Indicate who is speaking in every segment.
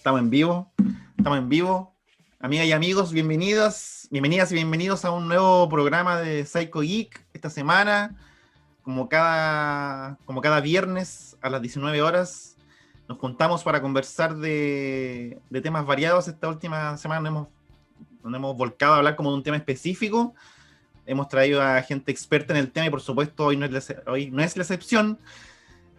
Speaker 1: Estamos en vivo, estamos en vivo. Amigas y amigos, bienvenidas y bienvenidos a un nuevo programa de Psycho Geek esta semana. Como cada viernes a las 19 horas nos juntamos para conversar de temas variados. Esta última semana nos hemos volcado a hablar como de un tema específico. Hemos traído a gente experta en el tema y por supuesto hoy no es la excepción.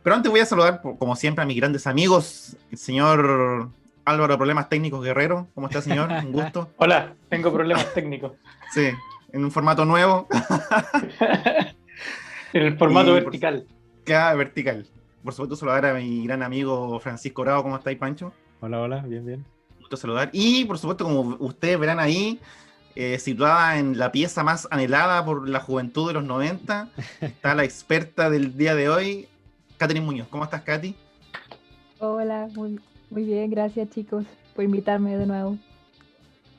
Speaker 1: Pero antes voy a saludar, como siempre, a mis grandes amigos, el señor Álvaro Problemas Técnicos Guerrero. ¿Cómo está, señor? Un gusto.
Speaker 2: Hola, tengo problemas técnicos.
Speaker 1: Sí, en un formato nuevo.
Speaker 2: En el formato vertical.
Speaker 1: Queda vertical. Por supuesto, saludar a mi gran amigo Francisco Bravo. ¿Cómo estáis, Pancho?
Speaker 3: Hola, bien.
Speaker 1: Un gusto saludar. Y, por supuesto, como ustedes verán ahí, situada en la pieza más anhelada por la juventud de los 90, está la experta del día de hoy, Catherine Muñoz. ¿Cómo estás, Katy?
Speaker 4: Hola, muy bien, gracias chicos por invitarme de nuevo.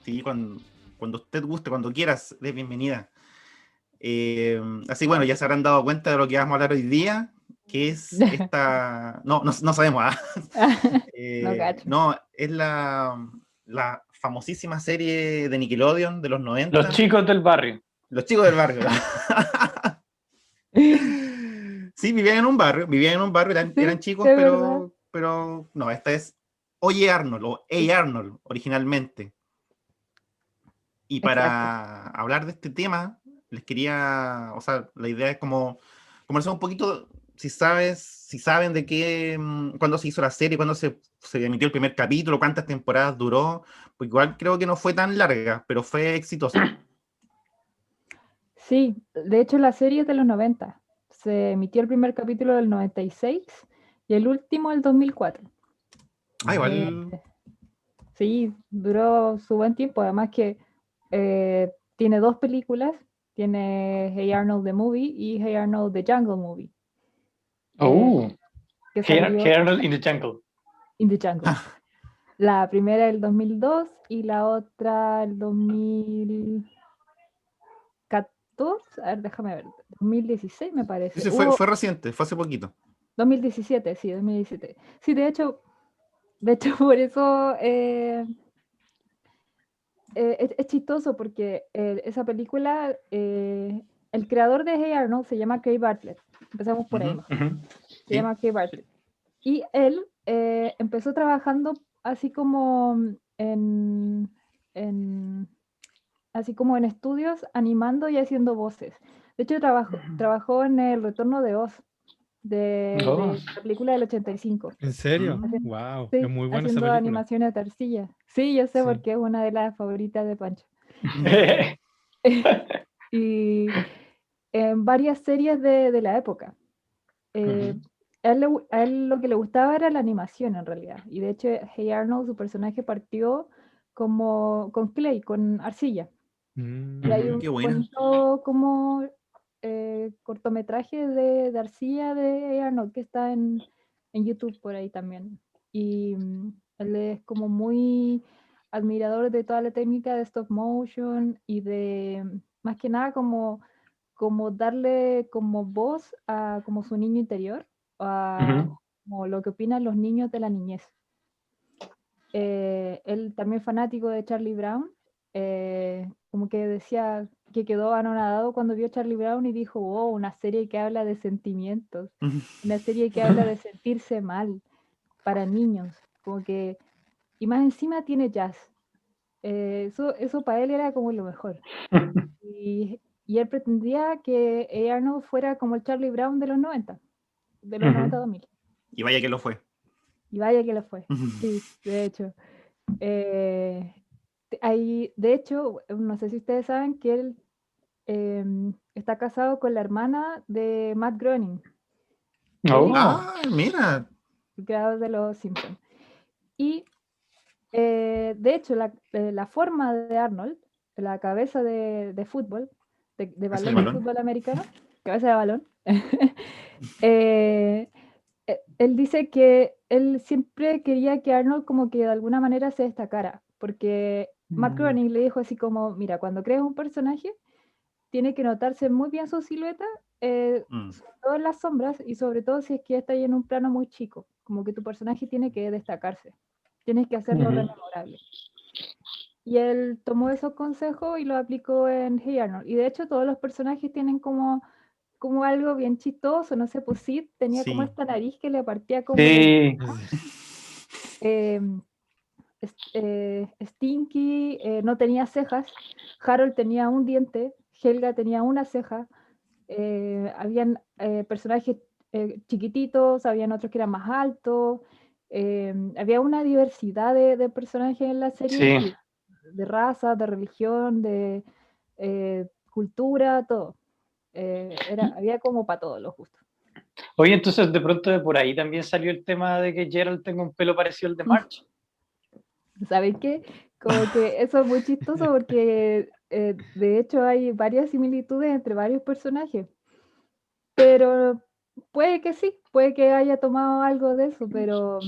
Speaker 1: Sí, cuando usted guste, cuando quieras, de bienvenida. Así bueno, ya se habrán dado cuenta de lo que vamos a hablar hoy día, que es esta... No sabemos.
Speaker 4: No cacho.
Speaker 1: No, es la famosísima serie de Nickelodeon de los 90.
Speaker 2: Los chicos del barrio.
Speaker 1: Los chicos del barrio. Sí, vivían en un barrio, eran chicos,
Speaker 4: es
Speaker 1: pero no, esta es Oye Arnold, o Hey Arnold, originalmente. Y para hablar de este tema, les quería, o sea, la idea es como conversar un poquito, si saben de qué, cuándo se hizo la serie, cuándo se emitió el primer capítulo, cuántas temporadas duró, porque igual creo que no fue tan larga, pero fue exitosa.
Speaker 4: Sí, de hecho la serie es de los 90. Se emitió el primer capítulo del 96 y el último el 2004.
Speaker 1: Ah, igual.
Speaker 4: Sí, duró su buen tiempo, además que tiene dos películas, tiene Hey Arnold the Movie y Hey Arnold the Jungle Movie. Que salió
Speaker 2: Hey Arnold in the Jungle.
Speaker 4: In the Jungle. La primera el 2002 y la otra el 2014, a ver, déjame ver, 2016 me parece.
Speaker 1: Sí, fue reciente, fue hace poquito.
Speaker 4: 2017, sí, 2017. Sí, de hecho por eso es chistoso porque esa película, el creador de Hey Arnold se llama Kay Bartlett. Empezamos por ahí. Se llama Kay Bartlett. Y él empezó trabajando así como así como en estudios, animando y haciendo voces. De hecho, trabajó en El Retorno de Oz, de la película del 85.
Speaker 3: ¿En serio?
Speaker 1: Mm.
Speaker 3: Wow,
Speaker 4: Sí,
Speaker 3: es muy buena esa
Speaker 4: haciendo
Speaker 3: película.
Speaker 4: animaciones de arcilla. Sí, yo sé,
Speaker 3: Sí.
Speaker 4: porque es una de las favoritas de Pancho. Y en varias series de la época. A él lo que le gustaba era la animación en realidad. Y de hecho, Hey Arnold, su personaje partió como con clay, con arcilla. Y hay un
Speaker 1: Qué buena.
Speaker 4: bonito como cortometraje de arcilla de Hey Arnold que está en YouTube por ahí también. Y él es como muy admirador de toda la técnica de stop motion y de más que nada como darle como voz a como su niño interior, a como lo que opinan los niños de la niñez. Él también fanático de Charlie Brown, como que decía que quedó anonadado cuando vio Charlie Brown y dijo, oh, una serie que habla de sentimientos, una serie que habla de sentirse mal para niños, como que, y más encima tiene jazz. Eso para él era como lo mejor. Y él pretendía que Arnold fuera como el Charlie Brown de los 90, de los 90-2000.
Speaker 1: Y vaya que lo fue.
Speaker 4: Y vaya que lo fue, sí, de hecho. De hecho, no sé si ustedes saben que él está casado con la hermana de Matt Groening,
Speaker 1: Mira.
Speaker 4: el creador de Los Simpsons. Y de hecho, la forma de Arnold, la cabeza de fútbol, de balón de fútbol americano, cabeza de balón, él dice que él siempre quería que Arnold como que de alguna manera se destacara, porque Matt Groening le dijo así como, mira, cuando crees un personaje, tiene que notarse muy bien su silueta, sobre todo en las sombras, y sobre todo si es que está ahí en un plano muy chico, como que tu personaje tiene que destacarse, tienes que hacerlo
Speaker 2: Ujú.
Speaker 4: rememorable. Y él tomó esos consejos y lo aplicó en Hey Arnold. Y de hecho todos los personajes tienen como algo bien chistoso, no sé, pues Sid tenía como
Speaker 1: Sí.
Speaker 4: esta nariz que le partía como
Speaker 2: Sí,
Speaker 4: em, Stinky no tenía cejas, Harold tenía un diente, Helga tenía una ceja, habían personajes chiquititos, habían otros que eran más altos, había una diversidad de personajes en la serie,
Speaker 2: sí.
Speaker 4: y de raza, de religión, de cultura, todo. Había como para todos los gustos.
Speaker 2: Oye, entonces de pronto de por ahí también salió el tema de que Gerald tenga un pelo parecido al de March.
Speaker 4: ¿Saben qué? Como que eso es muy chistoso porque de hecho hay varias similitudes entre varios personajes, pero puede que sí, puede que haya tomado algo de eso, pero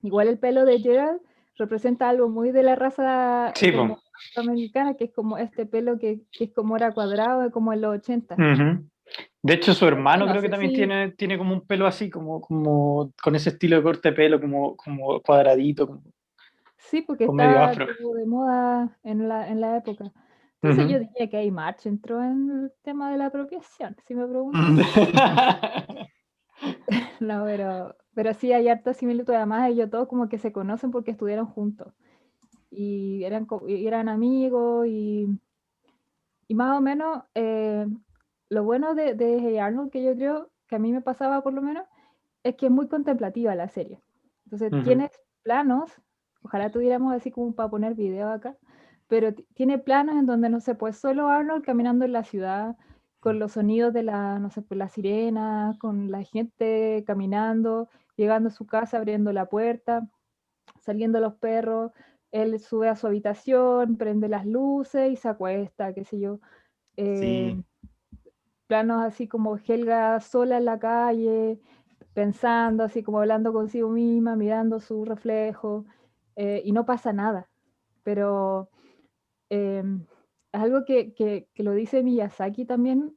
Speaker 4: igual el pelo de Gerald representa algo muy de la raza
Speaker 2: Sí, pues.
Speaker 4: como afroamericana, que es como este pelo que es como era cuadrado, como en los 80.
Speaker 2: Ujú. De hecho, su
Speaker 4: Entonces,
Speaker 2: hermano
Speaker 4: no
Speaker 2: creo que
Speaker 4: sé
Speaker 2: también
Speaker 4: si,
Speaker 2: tiene como un pelo así, como con ese estilo de corte de pelo, como cuadradito,
Speaker 4: sí, porque
Speaker 2: con medio
Speaker 4: está
Speaker 2: afro.
Speaker 4: como de moda en la época. Entonces yo
Speaker 2: Ujú.
Speaker 4: diría que ahí March entró en el tema de la apropiación, si me preguntan. No, pero sí hay harta similitud. Además, ellos todos como que se conocen porque estudiaron juntos. Y eran amigos y más o menos lo bueno de Hey Arnold, que yo creo que a mí me pasaba por lo menos, es que es muy contemplativa la serie. Entonces
Speaker 2: Ujú.
Speaker 4: tienes planos, ojalá tuviéramos así como para poner video acá, pero tiene planos en donde no sé, pues solo Arnold caminando en la ciudad, con los sonidos de no sé, pues la sirena, con la gente caminando, llegando a su casa, abriendo la puerta, saliendo los perros, él sube a su habitación, prende las luces y se acuesta, qué sé yo. Eh,
Speaker 1: Sí.
Speaker 4: Planos así como Helga sola en la calle, pensando, así como hablando consigo misma, mirando su reflejo, y no pasa nada. Pero es algo que lo dice Miyazaki también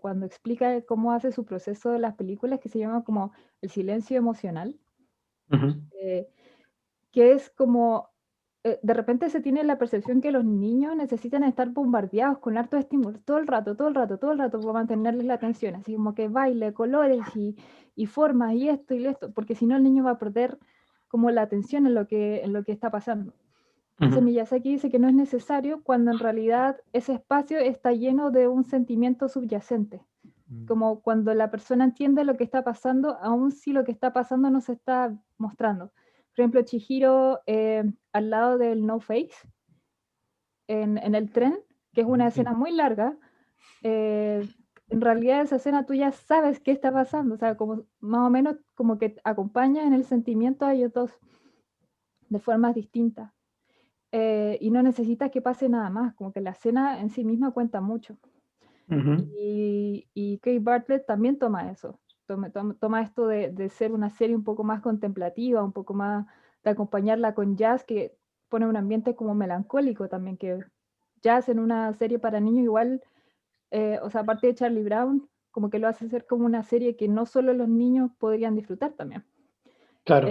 Speaker 4: cuando explica cómo hace su proceso de las películas, que se llama como el silencio emocional,
Speaker 2: Ujú.
Speaker 4: eh, que es como de repente se tiene la percepción que los niños necesitan estar bombardeados con hartos estímulos todo el rato, todo el rato, todo el rato para mantenerles la atención, así como que baile, colores y formas y esto, porque si no el niño va a perder como la atención en lo que está pasando. Entonces
Speaker 2: Ujú.
Speaker 4: Miyazaki dice que no es necesario cuando en realidad ese espacio está lleno de un sentimiento subyacente, como cuando la persona entiende lo que está pasando, aun si lo que está pasando no se está mostrando. Por ejemplo, Chihiro al lado del No Face, en el tren, que es una
Speaker 1: Sí.
Speaker 4: escena muy larga, eh, en realidad esa escena tú ya sabes qué está pasando, o sea, como más o menos como que acompaña en el sentimiento a ellos dos de formas distintas. Y no necesitas que pase nada más, como que la escena en sí misma cuenta mucho.
Speaker 2: Ujú.
Speaker 4: Y Kate Bartlett también toma eso, toma esto de ser una serie un poco más contemplativa, un poco más de acompañarla con jazz, que pone un ambiente como melancólico también, que jazz en una serie para niños igual, o sea, aparte de Charlie Brown, como que lo hace ser como una serie que no solo los niños podrían disfrutar también.
Speaker 2: Claro.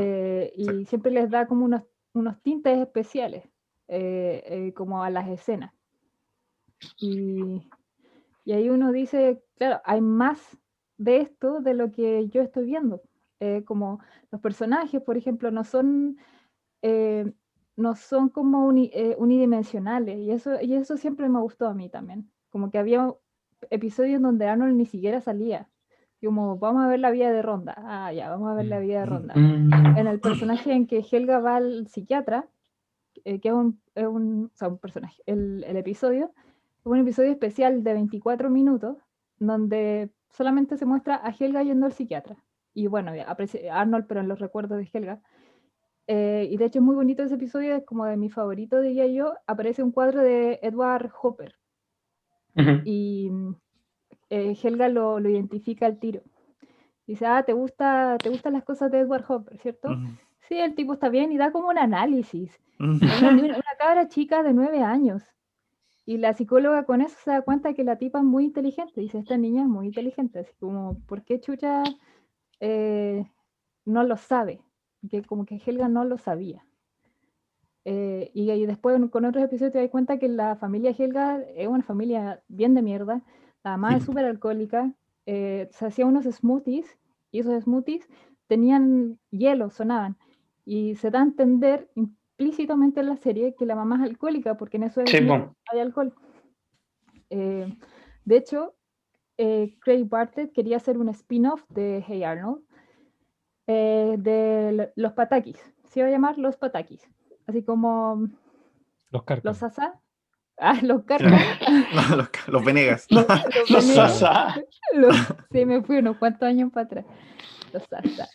Speaker 4: Y siempre les da como unos tintes especiales, como a las escenas. Y ahí uno dice, claro, hay más de esto de lo que yo estoy viendo. Como los personajes, por ejemplo, eh, no son como unidimensionales. Y eso siempre me gustó a mí también. Como que había episodios donde Arnold ni siquiera salía. Como, vamos a ver la vida de Ronda. Ah, ya, vamos a ver la vida de Ronda. En el personaje en que Helga va al psiquiatra, que o sea, un personaje, el episodio, es un episodio especial de 24 minutos, donde solamente se muestra a Helga yendo al psiquiatra. Y bueno, aparece Arnold, pero en los recuerdos de Helga. Y de hecho es muy bonito ese episodio, es como de mi favorito, diría yo. Aparece un cuadro de Edward Hopper
Speaker 2: Ujú.
Speaker 4: y Helga lo identifica al tiro. Dice, ¿te gustan las cosas de Edward Hopper, cierto?
Speaker 1: Ujú.
Speaker 4: Sí, el tipo está bien y da como un análisis.
Speaker 1: Ujú.
Speaker 4: Una cabra chica de 9 años. Y la psicóloga con eso se da cuenta que la tipa es muy inteligente. Dice, esta niña es muy inteligente. Así como, ¿por qué chucha eh, no lo sabe? Que como que Helga no lo sabía. Y después con otros episodios te das cuenta que la familia Helga es una familia bien de mierda. La mamá es súper alcohólica. Se hacía unos smoothies y esos smoothies tenían hielo, sonaban. Y se da a entender implícitamente en la serie que la mamá es alcohólica porque en esos
Speaker 2: Sí,
Speaker 4: smoothies
Speaker 2: po.
Speaker 4: hay alcohol. De hecho, Craig Bartlett quería hacer un spin-off de Hey Arnold de los Patakis. Se iba a llamar Los Patakis. Así como
Speaker 3: Los Cárcamo.
Speaker 4: los Sasa. Ah, los Cárcamo.
Speaker 1: No, los Venegas.
Speaker 2: Los
Speaker 4: Venegas.
Speaker 2: Sasa.
Speaker 4: Sí, me fui unos cuantos años para atrás. Los Sasa.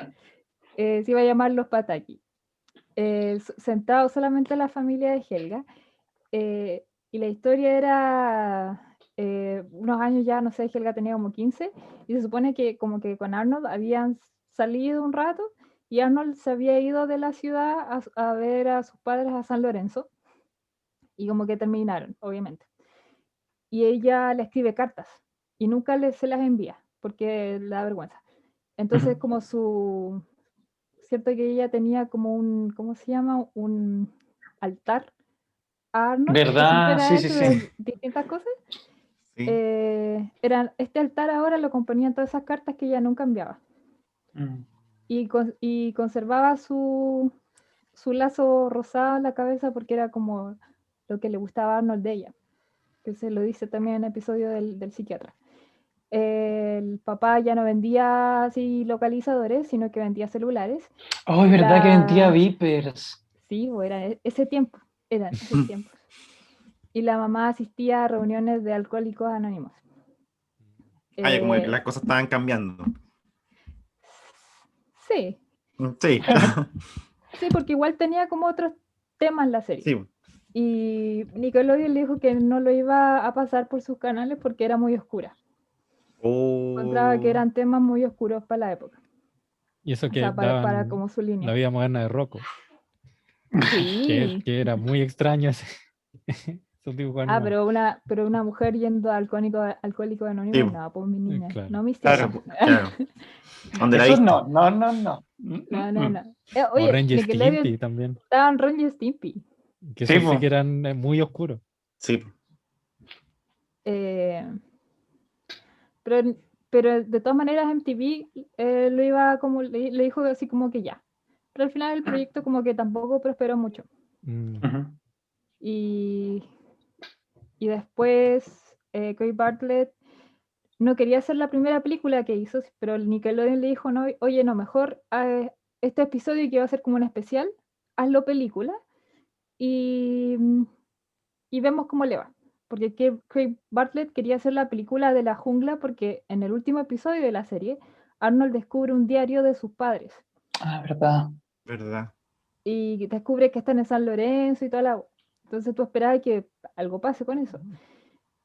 Speaker 4: Se iba a llamar Los Pataki. Centrado solamente en la familia de Helga. Y la historia era unos años ya, no sé, Helga tenía como 15, y se supone que como que con Arnold habían salido un rato, y Arnold se había ido de la ciudad a ver a sus padres a San Lorenzo, y como que terminaron, obviamente. Y ella le escribe cartas, y nunca se las envía, porque le da vergüenza. Entonces como cierto que ella tenía como un, ¿cómo se llama? Un altar a Arnold, que siempre
Speaker 2: ¿Verdad?
Speaker 4: era
Speaker 2: Sí, sí,
Speaker 4: hecho
Speaker 2: sí.
Speaker 4: de distintas cosas.
Speaker 1: Sí.
Speaker 4: Este altar ahora lo componían todas esas cartas que ella nunca enviaba.
Speaker 2: Mm.
Speaker 4: Y conservaba su lazo rosado en la cabeza porque era como lo que le gustaba a Arnold de ella, que se lo dice también en el episodio del psiquiatra. El papá ya no vendía así localizadores, sino que vendía celulares.
Speaker 2: Oh, es verdad que vendía Vipers.
Speaker 4: Sí, era ese tiempo, eran esos tiempos. Y la mamá asistía a reuniones de alcohólicos anónimos.
Speaker 1: Ya como que las cosas estaban cambiando.
Speaker 4: Sí,
Speaker 1: Sí.
Speaker 4: sí, porque igual tenía como otros temas la serie.
Speaker 1: Sí.
Speaker 4: Y Nickelodeon le dijo que no lo iba a pasar por sus canales porque era muy oscura. Encontraba que eran temas muy oscuros para la época.
Speaker 3: Y eso
Speaker 4: O
Speaker 3: que
Speaker 4: sea, para
Speaker 3: daban
Speaker 4: como su
Speaker 3: la
Speaker 4: línea.
Speaker 3: vida moderna de Rocco,
Speaker 4: Sí.
Speaker 3: que era muy extraño esos dibujos
Speaker 4: Ah,
Speaker 3: animados.
Speaker 4: pero una mujer yendo a alcohólico anónimo,
Speaker 1: Sí.
Speaker 4: no, pues mi niña,
Speaker 3: Claro.
Speaker 4: no mis
Speaker 2: Claro.
Speaker 4: hijos.
Speaker 1: Claro. ¿Dónde la
Speaker 2: Eso
Speaker 1: viste?
Speaker 2: no.
Speaker 4: No.
Speaker 3: O
Speaker 4: Oye,
Speaker 3: Ren y
Speaker 4: Nickelodeon
Speaker 3: Stimpy también.
Speaker 4: estaban Ren y Stimpy.
Speaker 3: Que
Speaker 2: Sí,
Speaker 3: esos sí
Speaker 2: po.
Speaker 3: que eran muy oscuros.
Speaker 1: Sí.
Speaker 4: Eh, pero de todas maneras MTV lo iba como, le dijo así como que ya. Pero al final el proyecto como que tampoco prosperó mucho.
Speaker 3: Mm.
Speaker 2: Ujú.
Speaker 4: Y después Craig Bartlett no quería hacer la primera película que hizo, pero el Nickelodeon le dijo, no, oye, no, mejor este episodio que va a ser como un especial, hazlo película y vemos cómo le va. Porque Craig Bartlett quería hacer la película de la jungla porque en el último episodio de la serie, Arnold descubre un diario de sus padres
Speaker 2: Ah, verdad.
Speaker 1: ¿Verdad?
Speaker 4: y descubre que están en San Lorenzo y toda la... Entonces tú esperabas que algo pase con eso.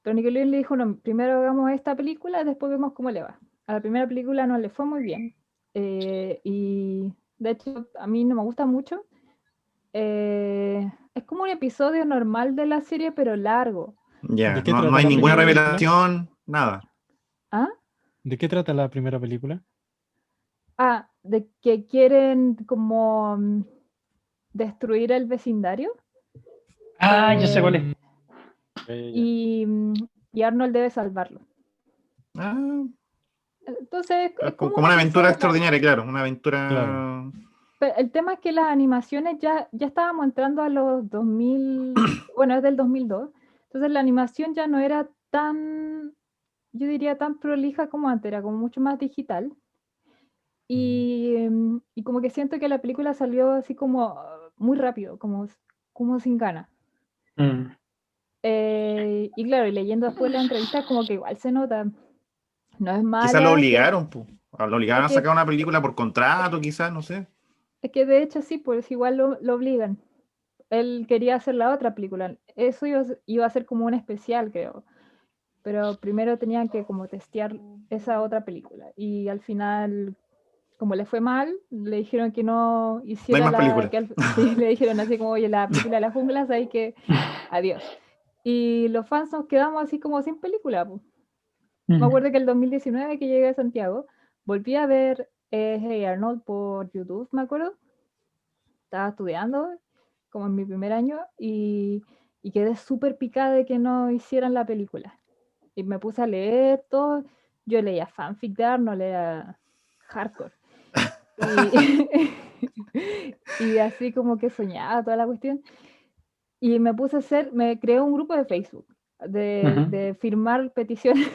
Speaker 4: Pero Nickelodeon le dijo, no, primero hagamos esta película, después vemos cómo le va. A la primera película no le fue muy bien. Y de hecho a mí no me gusta mucho. Es como un episodio normal de la serie, pero largo.
Speaker 1: Ya,
Speaker 3: ¿De qué
Speaker 1: no
Speaker 3: trata
Speaker 1: hay
Speaker 3: la
Speaker 1: ninguna
Speaker 3: primera película?
Speaker 1: revelación, nada.
Speaker 4: ¿Ah?
Speaker 3: ¿De qué trata la primera película?
Speaker 4: Ah, de que quieren como destruir el vecindario
Speaker 2: Ah, yo sé cuál es.
Speaker 4: y, y Arnold debe salvarlo.
Speaker 1: Ah,
Speaker 4: Entonces es como
Speaker 1: como
Speaker 4: un
Speaker 1: una aventura
Speaker 4: episodio
Speaker 1: extraordinaria, claro. Una aventura.
Speaker 3: Claro.
Speaker 4: Pero el tema es que las animaciones ya estábamos entrando a los 2000, bueno, es del 2002, entonces la animación ya no era tan, yo diría, tan prolija como antes, era como mucho más digital. Y como que siento que la película salió así como muy rápido, como sin ganas.
Speaker 2: Mm.
Speaker 4: Y claro, y leyendo después la entrevista, como que igual se nota, no es
Speaker 1: Quizás lo
Speaker 4: mala,
Speaker 1: obligaron, pu. Lo obligaron
Speaker 4: es
Speaker 1: a
Speaker 4: que,
Speaker 1: sacar una película por contrato, quizás, no sé.
Speaker 4: es que de hecho sí, pues igual lo obligan. Él quería hacer la otra película. Eso iba a ser como un especial, creo. Pero primero tenían que como testear esa otra película. Y al final, como le fue mal, le dijeron que no
Speaker 1: No hay
Speaker 4: hiciera
Speaker 1: más películas.
Speaker 4: sí, le dijeron así como, oye, la película de la jungla, sabes que adiós. Y los fans nos quedamos así como sin película, po. Me acuerdo que el 2019 que llegué a Santiago, volví a ver Hey Arnold por YouTube, me acuerdo. Estaba estudiando como en mi primer año, y quedé súper picada de que no hicieran la película. Y me puse a leer todo. Yo leía fanfic de Arnold, era hardcore. Y así como que soñaba toda la cuestión. Y me puse a me creé un grupo de Facebook de firmar peticiones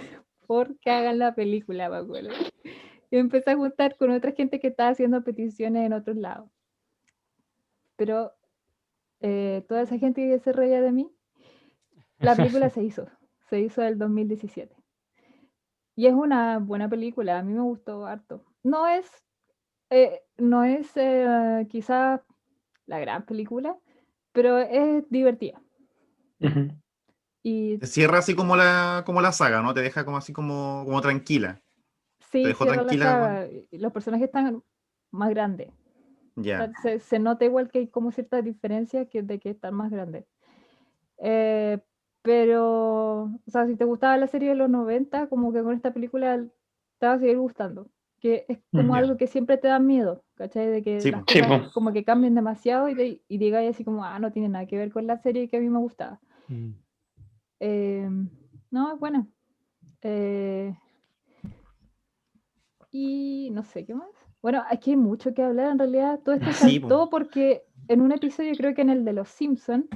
Speaker 4: por que hagan la película, me acuerdo. Y me empecé a juntar con otra gente que estaba haciendo peticiones en otros lados. Pero toda esa gente que se reía de mí, la película se hizo el 2017. Y es una buena película, a mí me gustó harto. No es quizás la gran película, pero es divertida. Y
Speaker 1: Te cierra así como la saga, ¿no? Te deja como así como tranquila. Te
Speaker 4: sí,
Speaker 1: dejó
Speaker 4: cierra la
Speaker 1: tranquila.
Speaker 4: saga. Los personajes están más grandes. O
Speaker 1: Ya.
Speaker 4: sea, se nota igual que hay como cierta diferencia de que están más grandes. Pero, o sea, si te gustaba la serie de los 90, como que con esta película te va a seguir gustando. Que es como
Speaker 1: Ya.
Speaker 4: algo que siempre te da miedo, ¿cachai? De que
Speaker 1: Sí,
Speaker 4: las
Speaker 1: po.
Speaker 2: Sí,
Speaker 4: cosas
Speaker 2: po.
Speaker 4: como que cambien demasiado y digáis así como, no tiene nada que ver con la serie que a mí me gustaba.
Speaker 3: Mm.
Speaker 4: No, es buena. Y no sé qué más. Bueno, aquí hay mucho que hablar en realidad. Todo esto
Speaker 1: Sí, po.
Speaker 4: saltó porque en un episodio, creo que en el de Los Simpson,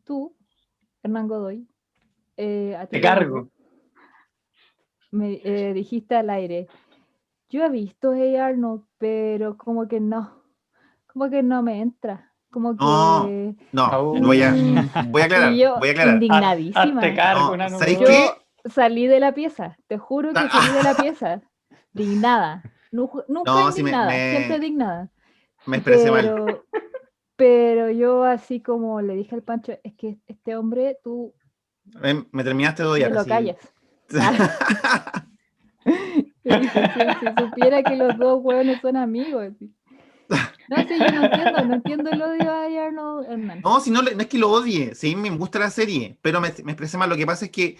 Speaker 4: tú, Hernán Godoy, a ti
Speaker 2: Te
Speaker 4: te
Speaker 2: cargo.
Speaker 4: digo, me dijiste al aire, yo he visto Hey Arnold, pero como que no me entra, como
Speaker 1: No,
Speaker 4: que...
Speaker 1: no,
Speaker 2: Aún.
Speaker 1: voy a
Speaker 4: Y
Speaker 1: aclarar,
Speaker 4: yo,
Speaker 1: voy a aclarar.
Speaker 2: Hazte
Speaker 4: indignadísima,
Speaker 2: cargo,
Speaker 1: No,
Speaker 2: nano
Speaker 1: ¿sabéis
Speaker 2: Godoy.
Speaker 1: qué?
Speaker 4: yo salí de la pieza, te juro que salí de la pieza, dignada, nunca
Speaker 1: No, sí
Speaker 4: indignada, siempre dignada.
Speaker 1: me expresé mal.
Speaker 4: Pero yo así como le dije al Pancho, es que este hombre tú
Speaker 1: Me terminaste de
Speaker 4: me
Speaker 1: odiar,
Speaker 4: lo
Speaker 1: así.
Speaker 4: callas. Le dije, si supiera que los dos hueones son amigos. Así. No, sí, yo no entiendo el odio a Arnold Hernán.
Speaker 1: No, si no, no es que lo odie, sí, me gusta la serie, pero me expresé mal. Lo que pasa es que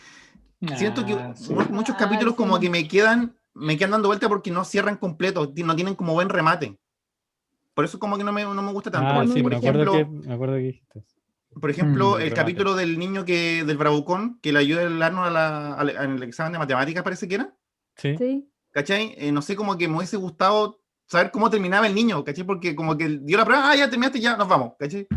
Speaker 1: siento que
Speaker 2: Sí.
Speaker 1: muchos capítulos
Speaker 4: Sí.
Speaker 1: como que me quedan dando vuelta porque no cierran completo, no tienen como buen remate. Por eso como que no me gusta tanto.
Speaker 3: Ah, sí,
Speaker 4: un
Speaker 1: Por
Speaker 3: me acuerdo
Speaker 1: ejemplo,
Speaker 3: que dijiste eso,
Speaker 1: el
Speaker 3: el remate.
Speaker 1: capítulo del niño del Bravucón, que le ayuda el Arnold al examen de matemáticas, parece que era.
Speaker 3: Sí,
Speaker 4: Sí.
Speaker 1: ¿Cachai? No sé, como que me hubiese gustado saber cómo terminaba el niño, ¿cachai? Porque como que dio la prueba, ya terminaste, ya nos vamos, ¿cachai?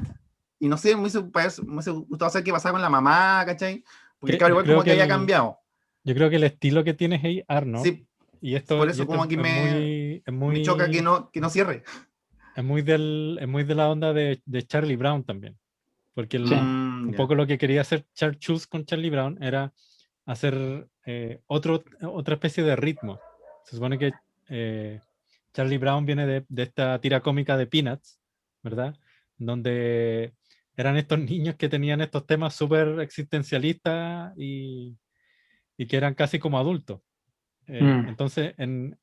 Speaker 1: Y no sé, me hubiese gustado saber qué pasaba con la mamá, ¿cachai? Porque claro,
Speaker 3: yo
Speaker 1: igual
Speaker 3: creo
Speaker 1: como que
Speaker 3: que
Speaker 1: había cambiado.
Speaker 3: el estilo que tiene Hey Arnold,
Speaker 1: Sí,
Speaker 3: y
Speaker 1: por
Speaker 3: esto
Speaker 1: eso como que me choca que no cierre.
Speaker 3: es muy de la onda de Charlie Brown también. Porque
Speaker 2: Sí.
Speaker 3: un
Speaker 1: Ya.
Speaker 3: poco lo que quería hacer Charles Schulz con Charlie Brown era hacer otra especie de ritmo. Se supone que Charlie Brown viene de esta tira cómica de Peanuts, ¿verdad? Donde eran estos niños que tenían estos temas súper existencialistas y que eran casi como adultos. Entonces,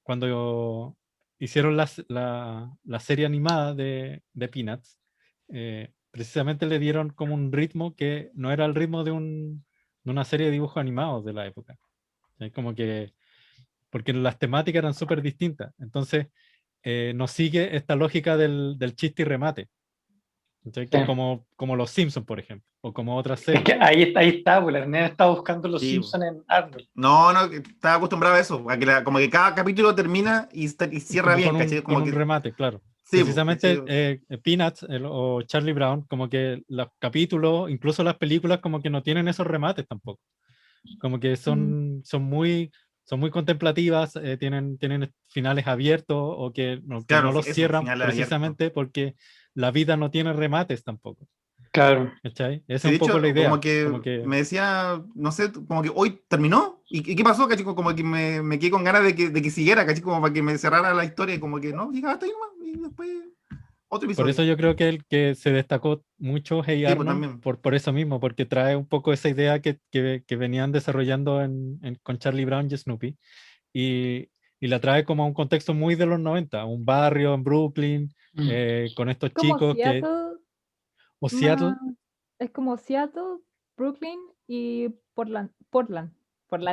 Speaker 3: cuando hicieron la serie animada de Peanuts, precisamente le dieron como un ritmo que no era el ritmo de una serie de dibujos animados de la época. Como que, porque las temáticas eran súper distintas. Entonces, no sigue esta lógica del chiste y remate. Que
Speaker 2: Sí.
Speaker 3: como Los Simpsons, por ejemplo, o como otras
Speaker 2: Es
Speaker 3: series.
Speaker 2: que ahí está, pues la nena está buscando los
Speaker 1: Sí.
Speaker 2: Simpsons en Arnold.
Speaker 1: No, estaba acostumbrado a eso, a que como que cada capítulo termina y cierra
Speaker 3: Como
Speaker 1: bien, ¿cachai?
Speaker 3: con
Speaker 1: Como
Speaker 3: un
Speaker 1: que,
Speaker 3: remate, claro.
Speaker 1: sí,
Speaker 3: Precisamente
Speaker 1: ¿cachai?
Speaker 3: Peanuts o Charlie Brown, como que los capítulos, incluso las películas, como que no tienen esos remates tampoco. Como que son muy contemplativas, tienen finales abiertos o que no
Speaker 1: Claro,
Speaker 3: los
Speaker 1: eso,
Speaker 3: cierran
Speaker 1: final abierto.
Speaker 3: precisamente porque la vida no tiene remates tampoco.
Speaker 2: Claro.
Speaker 3: ¿Cachai? Esa
Speaker 1: Sí,
Speaker 3: es
Speaker 1: de
Speaker 3: un poco la
Speaker 1: hecho, como
Speaker 3: idea.
Speaker 1: que
Speaker 3: Como que
Speaker 1: me decía, no sé, como que hoy terminó. ¿Y qué pasó? ¿Cachai? Como que me quedé con ganas de que siguiera, ¿cachai? Como para que me cerrara la historia y como que no, llegaba hasta ahí nomás. Y después otro
Speaker 3: por eso
Speaker 1: episodio.
Speaker 3: yo creo que el que se destacó mucho Hey
Speaker 1: Sí, pues
Speaker 3: Arnold
Speaker 1: también.
Speaker 3: por eso mismo, porque trae un poco esa idea que venían desarrollando con Charlie Brown y Snoopy, y la trae como a un contexto muy de los 90, un barrio en Brooklyn, con estos
Speaker 4: Como
Speaker 3: chicos
Speaker 4: Seattle,
Speaker 3: o
Speaker 4: más,
Speaker 3: Seattle,
Speaker 4: es como Seattle, Brooklyn y Portlandia.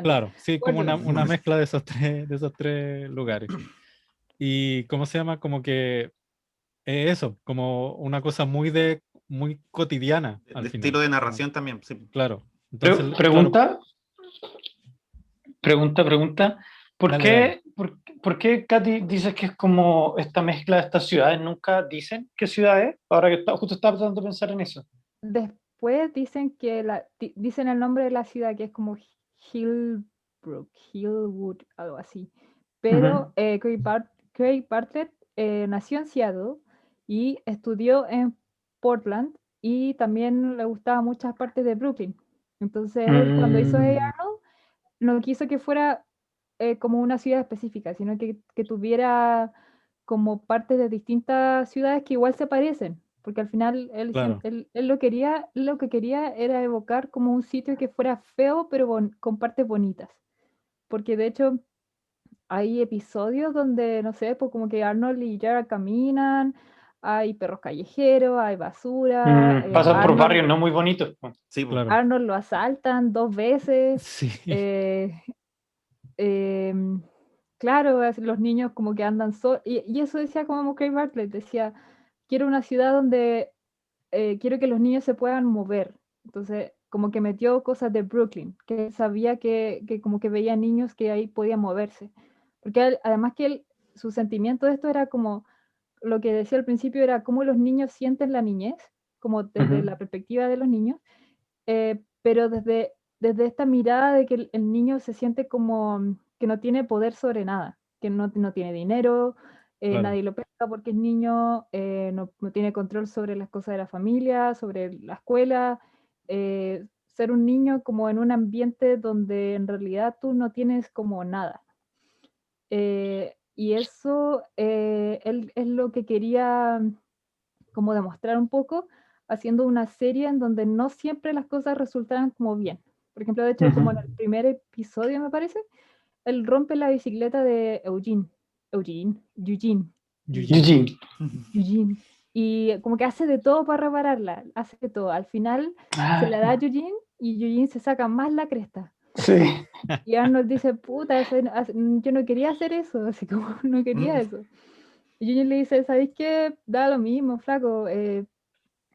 Speaker 3: claro, sí, como una
Speaker 4: Portland.
Speaker 3: mezcla de esos tres lugares. Y ¿cómo se llama? Como que eso, como una cosa muy muy cotidiana
Speaker 1: De
Speaker 3: al final.
Speaker 1: estilo de narración también. Sí.
Speaker 3: Claro. Entonces, claro,
Speaker 2: Pregunta, pregunta. ¿Por
Speaker 3: Dale,
Speaker 2: qué, por qué Katy dices que es como esta mezcla de estas ciudades? ¿Nunca dicen qué ciudad es? Ahora que justo estaba tratando de pensar en eso.
Speaker 4: Después dicen que dicen el nombre de la ciudad, que es como Hillbrook, Hillwood, algo así. Pero Craig Bartlett nació en Seattle y estudió en Portland y también le gustaban muchas partes de Brooklyn. Entonces él cuando hizo Hey Arnold no quiso que fuera como una ciudad específica, sino que tuviera como partes de distintas ciudades que igual se parecen, porque al final
Speaker 3: claro.
Speaker 4: él lo que quería era evocar como un sitio que fuera feo, pero con partes bonitas. Porque de hecho hay episodios donde, no sé, pues como que Arnold y Jared caminan, hay perros callejeros, hay basura,
Speaker 2: Pasan por barrios no muy bonitos.
Speaker 1: Sí, pues.
Speaker 3: Claro.
Speaker 4: Arnold lo asaltan 2 veces.
Speaker 3: Sí.
Speaker 4: Claro, los niños como que andan solos. Y eso decía como Craig Bartlett, decía, quiero una ciudad donde quiero que los niños se puedan mover. Entonces, como que metió cosas de Brooklyn, que sabía que como que veía niños que ahí podían moverse. Porque además que su sentimiento de esto era como, lo que decía al principio era cómo los niños sienten la niñez, como desde la perspectiva de los niños, pero desde esta mirada de que el niño se siente como que no tiene poder sobre nada, que no tiene dinero,
Speaker 3: Claro.
Speaker 4: nadie lo pesca porque es niño, no tiene control sobre las cosas de la familia, sobre la escuela, ser un niño como en un ambiente donde en realidad tú no tienes como nada. Y eso él es lo que quería como demostrar un poco haciendo una serie en donde no siempre las cosas resultaran como bien. Por ejemplo, de hecho, como en el primer episodio, me parece, él rompe la bicicleta de Eugene.
Speaker 2: Eugene.
Speaker 4: Y como que hace de todo para repararla, hace de todo. Al final se la da a Eugene y Eugene se saca más la cresta.
Speaker 2: Sí.
Speaker 4: Y Arnold dice, puta, yo no quería hacer eso, así como no quería eso. Y Eugene le dice, ¿sabéis qué? Da lo mismo, flaco,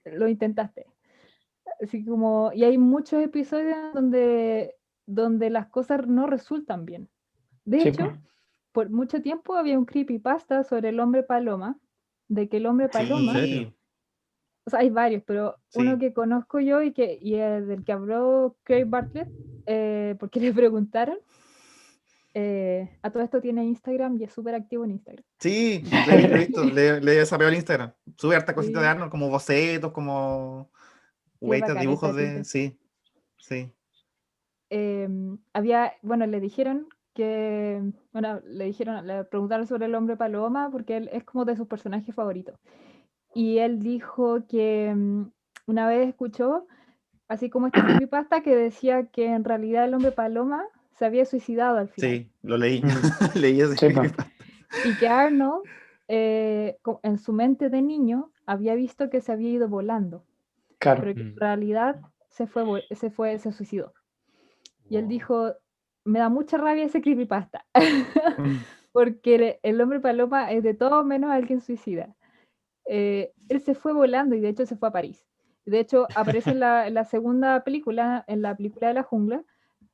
Speaker 4: lo intentaste. Así como, y hay muchos episodios donde las cosas no resultan bien. De
Speaker 2: Sí,
Speaker 4: hecho, por mucho tiempo había un creepypasta sobre el hombre paloma, de que el hombre paloma,
Speaker 3: ¿En serio?
Speaker 4: o sea, hay varios, pero uno que conozco yo y del que habló Craig Bartlett, porque le preguntaron, a todo esto tiene Instagram y es súper activo en Instagram.
Speaker 1: Sí, lo he visto, le he desarrollado el Instagram. Sube harta cosita
Speaker 4: Sí.
Speaker 1: de Arnold, como bocetos, como hueitas,
Speaker 4: bacán,
Speaker 1: dibujos
Speaker 4: está
Speaker 1: de. Sí, sí.
Speaker 4: Bueno, le dijeron le preguntaron sobre el hombre paloma porque él es como de sus personajes favoritos. Y él dijo que una vez escuchó, así como este creepypasta, que decía que en realidad el hombre paloma se había suicidado al final.
Speaker 1: Sí, lo leí. Leí ese
Speaker 2: Sí,
Speaker 1: creepypasta.
Speaker 4: Y que Arnold, en su mente de niño, había visto que se había ido volando,
Speaker 2: claro.
Speaker 4: pero que en realidad se suicidó. Y él dijo, me da mucha rabia ese creepypasta, porque el hombre paloma es de todo menos alguien suicida. Él se fue volando y de hecho se fue a París. De hecho, aparece en la segunda película, en la película de la jungla,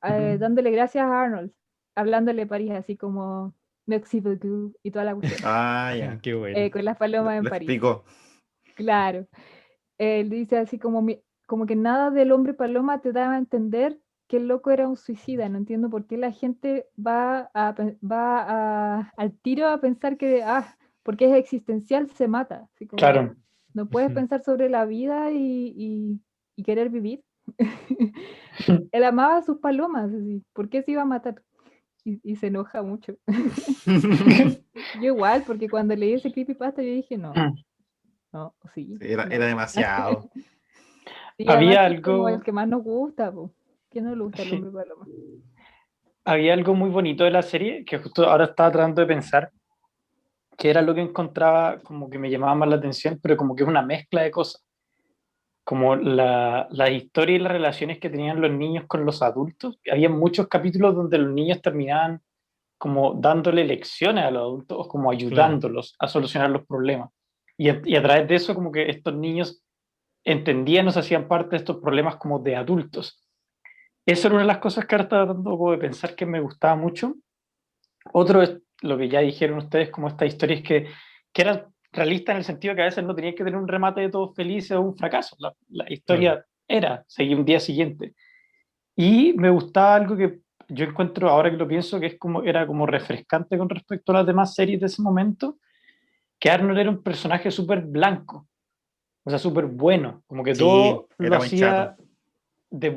Speaker 4: dándole gracias a Arnold, hablándole de París, así como merci beaucoup y toda la cuestión,
Speaker 1: Ah, ya.
Speaker 3: Qué bueno.
Speaker 4: con las palomas en
Speaker 1: Lo
Speaker 4: París.
Speaker 1: explicó.
Speaker 4: Claro. Él dice así como que nada del hombre paloma te daba a entender que el loco era un suicida. No entiendo por qué la gente va al tiro a pensar que, porque es existencial, se mata. Así como,
Speaker 2: Claro.
Speaker 4: no puedes
Speaker 3: Ujú.
Speaker 4: pensar sobre la vida y querer vivir. Él amaba a sus palomas, así. ¿Por qué se iba a matar? Y se enoja mucho. Yo igual, porque cuando leí ese creepypasta yo dije, no, sí.
Speaker 1: Era
Speaker 4: no.
Speaker 1: demasiado.
Speaker 4: Sí,
Speaker 2: Había
Speaker 4: además que es como el
Speaker 2: algo,
Speaker 4: que más nos gusta, po. ¿Quién no le gusta el hombre paloma?
Speaker 2: había algo muy bonito de la serie que justo ahora estaba tratando de pensar, que era lo que encontraba como que me llamaba más la atención, pero como que es una mezcla de cosas. Como la historia y las relaciones que tenían los niños con los adultos. Había muchos capítulos donde los niños terminaban como dándole lecciones a los adultos o como ayudándolos a solucionar los problemas. Y a través de eso como que estos niños entendían o se hacían parte de estos problemas como de adultos. Eso era una de las cosas que ahora estaba tratando como de pensar que me gustaba mucho. Otro es lo que ya dijeron ustedes, como esta historia es que eran realistas en el sentido que a veces no tenían que tener un remate de todos felices o un fracaso. La historia seguía un día siguiente. Y me gustaba algo que yo encuentro, ahora que lo pienso, que era como refrescante con respecto a las demás series de ese momento, que Arnold era un personaje súper blanco, o sea, súper bueno, como que
Speaker 1: Sí,
Speaker 2: todo lo
Speaker 1: era buen
Speaker 2: hacía
Speaker 1: chato.
Speaker 2: de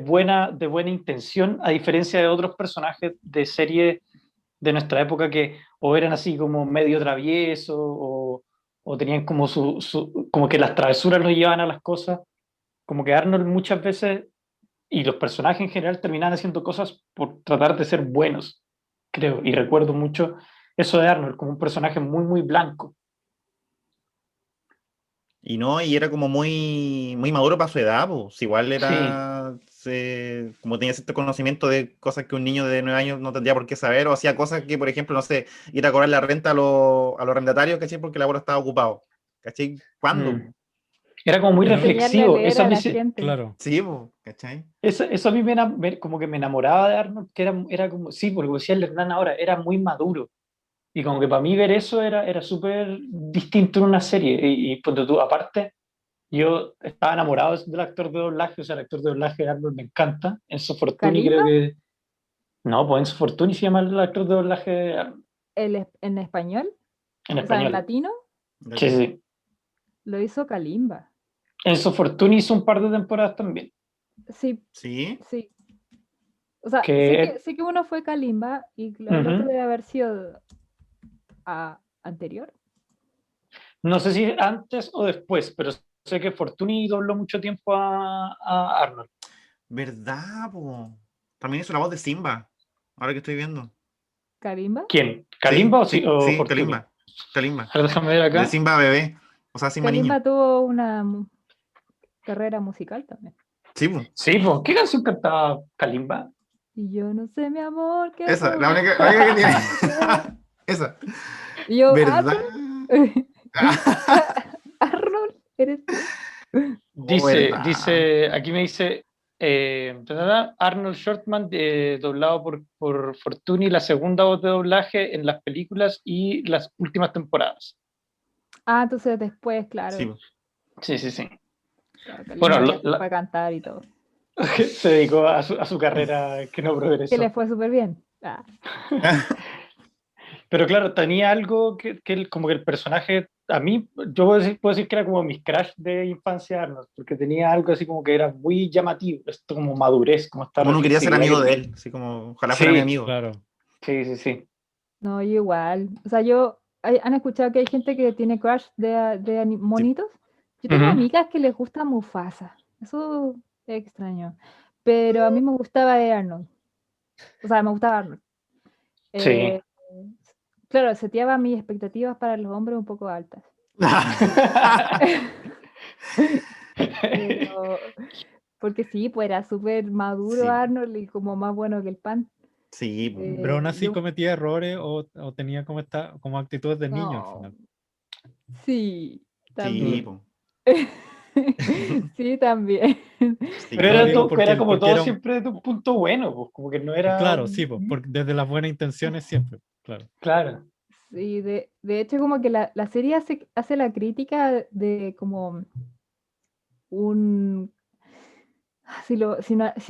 Speaker 2: buena intención, a diferencia de otros personajes de serie de nuestra época que o eran así como medio traviesos o tenían como como que las travesuras los llevaban a las cosas, como que Arnold muchas veces y los personajes en general terminaban haciendo cosas por tratar de ser buenos, creo, y recuerdo mucho eso de Arnold como un personaje muy, muy blanco.
Speaker 1: Y no, y era como muy maduro para su edad, pues. Igual
Speaker 2: Sí.
Speaker 1: era, como tenía cierto conocimiento de cosas que un niño de 9 años no tendría por qué saber, o hacía cosas que, por ejemplo, no sé, ir a cobrar la renta a los arrendatarios, ¿cachai? Porque el abuelo estaba ocupado, ¿cachai? ¿Cuándo?
Speaker 2: Mm. Era como muy
Speaker 1: ¿O no?
Speaker 4: Enseñarle a
Speaker 2: reflexivo.
Speaker 4: leer a la gente.
Speaker 3: Claro.
Speaker 1: Sí, pues, ¿cachai?
Speaker 2: Eso a mí como que me enamoraba de Arnold, que era como, sí, porque decía el Hernán ahora, era muy maduro. Y como que para mí ver eso era súper distinto en una serie. Y ponte tú, aparte, yo estaba enamorado del actor de doblaje, o sea, el actor de doblaje de Arnold me encanta. Enzo Fortuni creo
Speaker 4: ¿Kalimba?
Speaker 2: que... No, pues Enzo Fortuni se llama el actor de doblaje de Arnold,
Speaker 4: ¿En español?
Speaker 2: en
Speaker 4: O sea, en
Speaker 2: español.
Speaker 4: latino,
Speaker 2: Sí,
Speaker 1: Latino.
Speaker 2: sí.
Speaker 4: lo hizo Kalimba.
Speaker 2: Enzo Fortuni hizo un par de temporadas también.
Speaker 4: Sí,
Speaker 1: Sí,
Speaker 4: sí. O sea,
Speaker 2: Que,
Speaker 4: sé que uno fue Kalimba y el otro
Speaker 2: ujú.
Speaker 4: debe haber sido anterior.
Speaker 2: No sé si antes o después, pero sé que Fortuny dobló mucho tiempo a Arnold.
Speaker 1: ¿verdad, po? También hizo la voz de Simba, ahora que estoy viendo.
Speaker 4: ¿Kalimba?
Speaker 2: ¿Quién?
Speaker 1: Sí,
Speaker 2: ¿Kalimba
Speaker 1: sí,
Speaker 2: o
Speaker 1: sí,
Speaker 2: Fortuny?
Speaker 1: Kalimba. Kalimba.
Speaker 2: A ver, déjame ver
Speaker 1: De
Speaker 2: acá.
Speaker 1: Simba bebé, o sea, Simba niño.
Speaker 4: Kalimba tuvo una carrera musical también.
Speaker 1: Sí, po.
Speaker 2: Sí, pues, ¿qué canción cantaba Kalimba?
Speaker 4: Y yo no sé, mi amor, qué
Speaker 1: Esa, la
Speaker 4: podrá
Speaker 1: única que tiene.
Speaker 4: hacer.
Speaker 1: Esa.
Speaker 4: Y yo,
Speaker 1: ¿Verdad?
Speaker 4: Arnold, Arnold, ¿eres tú?
Speaker 1: Oh, ¿verdad?
Speaker 2: Aquí me dice Arnold Shortman, doblado por Fortuny, la segunda voz de doblaje en las películas y las últimas temporadas.
Speaker 4: Ah, entonces después,
Speaker 1: Sí,
Speaker 4: claro.
Speaker 1: po.
Speaker 2: Sí, sí, sí.
Speaker 4: Claro,
Speaker 2: Bueno,
Speaker 4: Kalimba ya se fue a cantar y todo.
Speaker 2: se dedicó a su carrera que no
Speaker 4: Que le
Speaker 2: progresó.
Speaker 4: fue súper bien. Ah,
Speaker 2: Pero claro, tenía algo como que el personaje, a mí, yo puedo decir que era como mis crush de infancia Arnold, porque tenía algo así como que era muy llamativo, esto como madurez, como esta
Speaker 1: Como uno quería ser
Speaker 2: reflexividad que
Speaker 1: amigo de
Speaker 2: tenía.
Speaker 1: él, así como, ojalá fuera mi
Speaker 2: Sí,
Speaker 1: amigo.
Speaker 3: Claro.
Speaker 2: sí, sí, sí.
Speaker 4: no, yo igual. O sea, ¿han escuchado que hay gente que tiene crush de
Speaker 1: Sí.
Speaker 4: monitos? Yo tengo
Speaker 2: Ujú.
Speaker 4: amigas que les gusta Mufasa. Eso es extraño. Pero a mí me gustaba Arnold. O sea, me gustaba Arnold.
Speaker 2: Sí.
Speaker 4: Eh, claro, seteaba mis expectativas para los hombres un poco altas. Pero, porque sí, pues era súper maduro
Speaker 1: Sí,
Speaker 4: Arnold y como más bueno que el pan.
Speaker 1: sí, po.
Speaker 3: Pero aún así
Speaker 4: Yo,
Speaker 3: cometía errores o tenía como actitudes de niño al
Speaker 4: no,
Speaker 3: final.
Speaker 4: sí,
Speaker 1: Sí,
Speaker 2: Mm.
Speaker 4: también.
Speaker 1: po.
Speaker 4: Sí, también.
Speaker 1: Sí,
Speaker 2: Pero
Speaker 3: No,
Speaker 2: era,
Speaker 3: digo
Speaker 2: todo, era
Speaker 3: porque,
Speaker 2: como
Speaker 3: porque
Speaker 2: todo
Speaker 3: era un...
Speaker 2: siempre de un punto bueno, pues, como que no era
Speaker 3: Claro, sí, pues, desde las buenas intenciones siempre, claro.
Speaker 2: claro.
Speaker 4: Sí, de hecho como que la serie hace la crítica de como un... si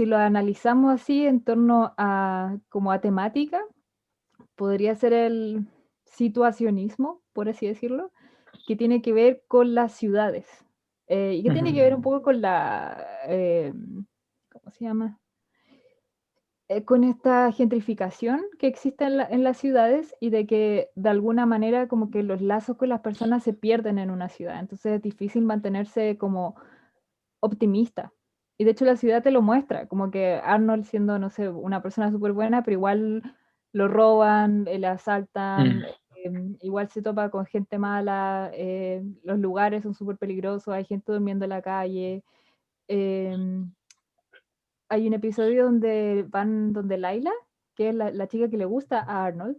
Speaker 4: lo analizamos así en torno a como a temática, podría ser el situacionismo, por así decirlo, que tiene que ver con las ciudades. Y que tiene que ver un poco con ¿cómo se llama? Con esta gentrificación que existe en las ciudades y de que de alguna manera como que los lazos con las personas se pierden en una ciudad. Entonces es difícil mantenerse como optimista. Y de hecho la ciudad te lo muestra, como que Arnold siendo, no sé, una persona súper buena, pero igual lo roban, le asaltan,
Speaker 2: Mm.
Speaker 4: igual se topa con gente mala, los lugares son súper peligrosos, hay gente durmiendo en la calle. Hay un episodio donde van donde Laila, que es la chica que le gusta a Arnold,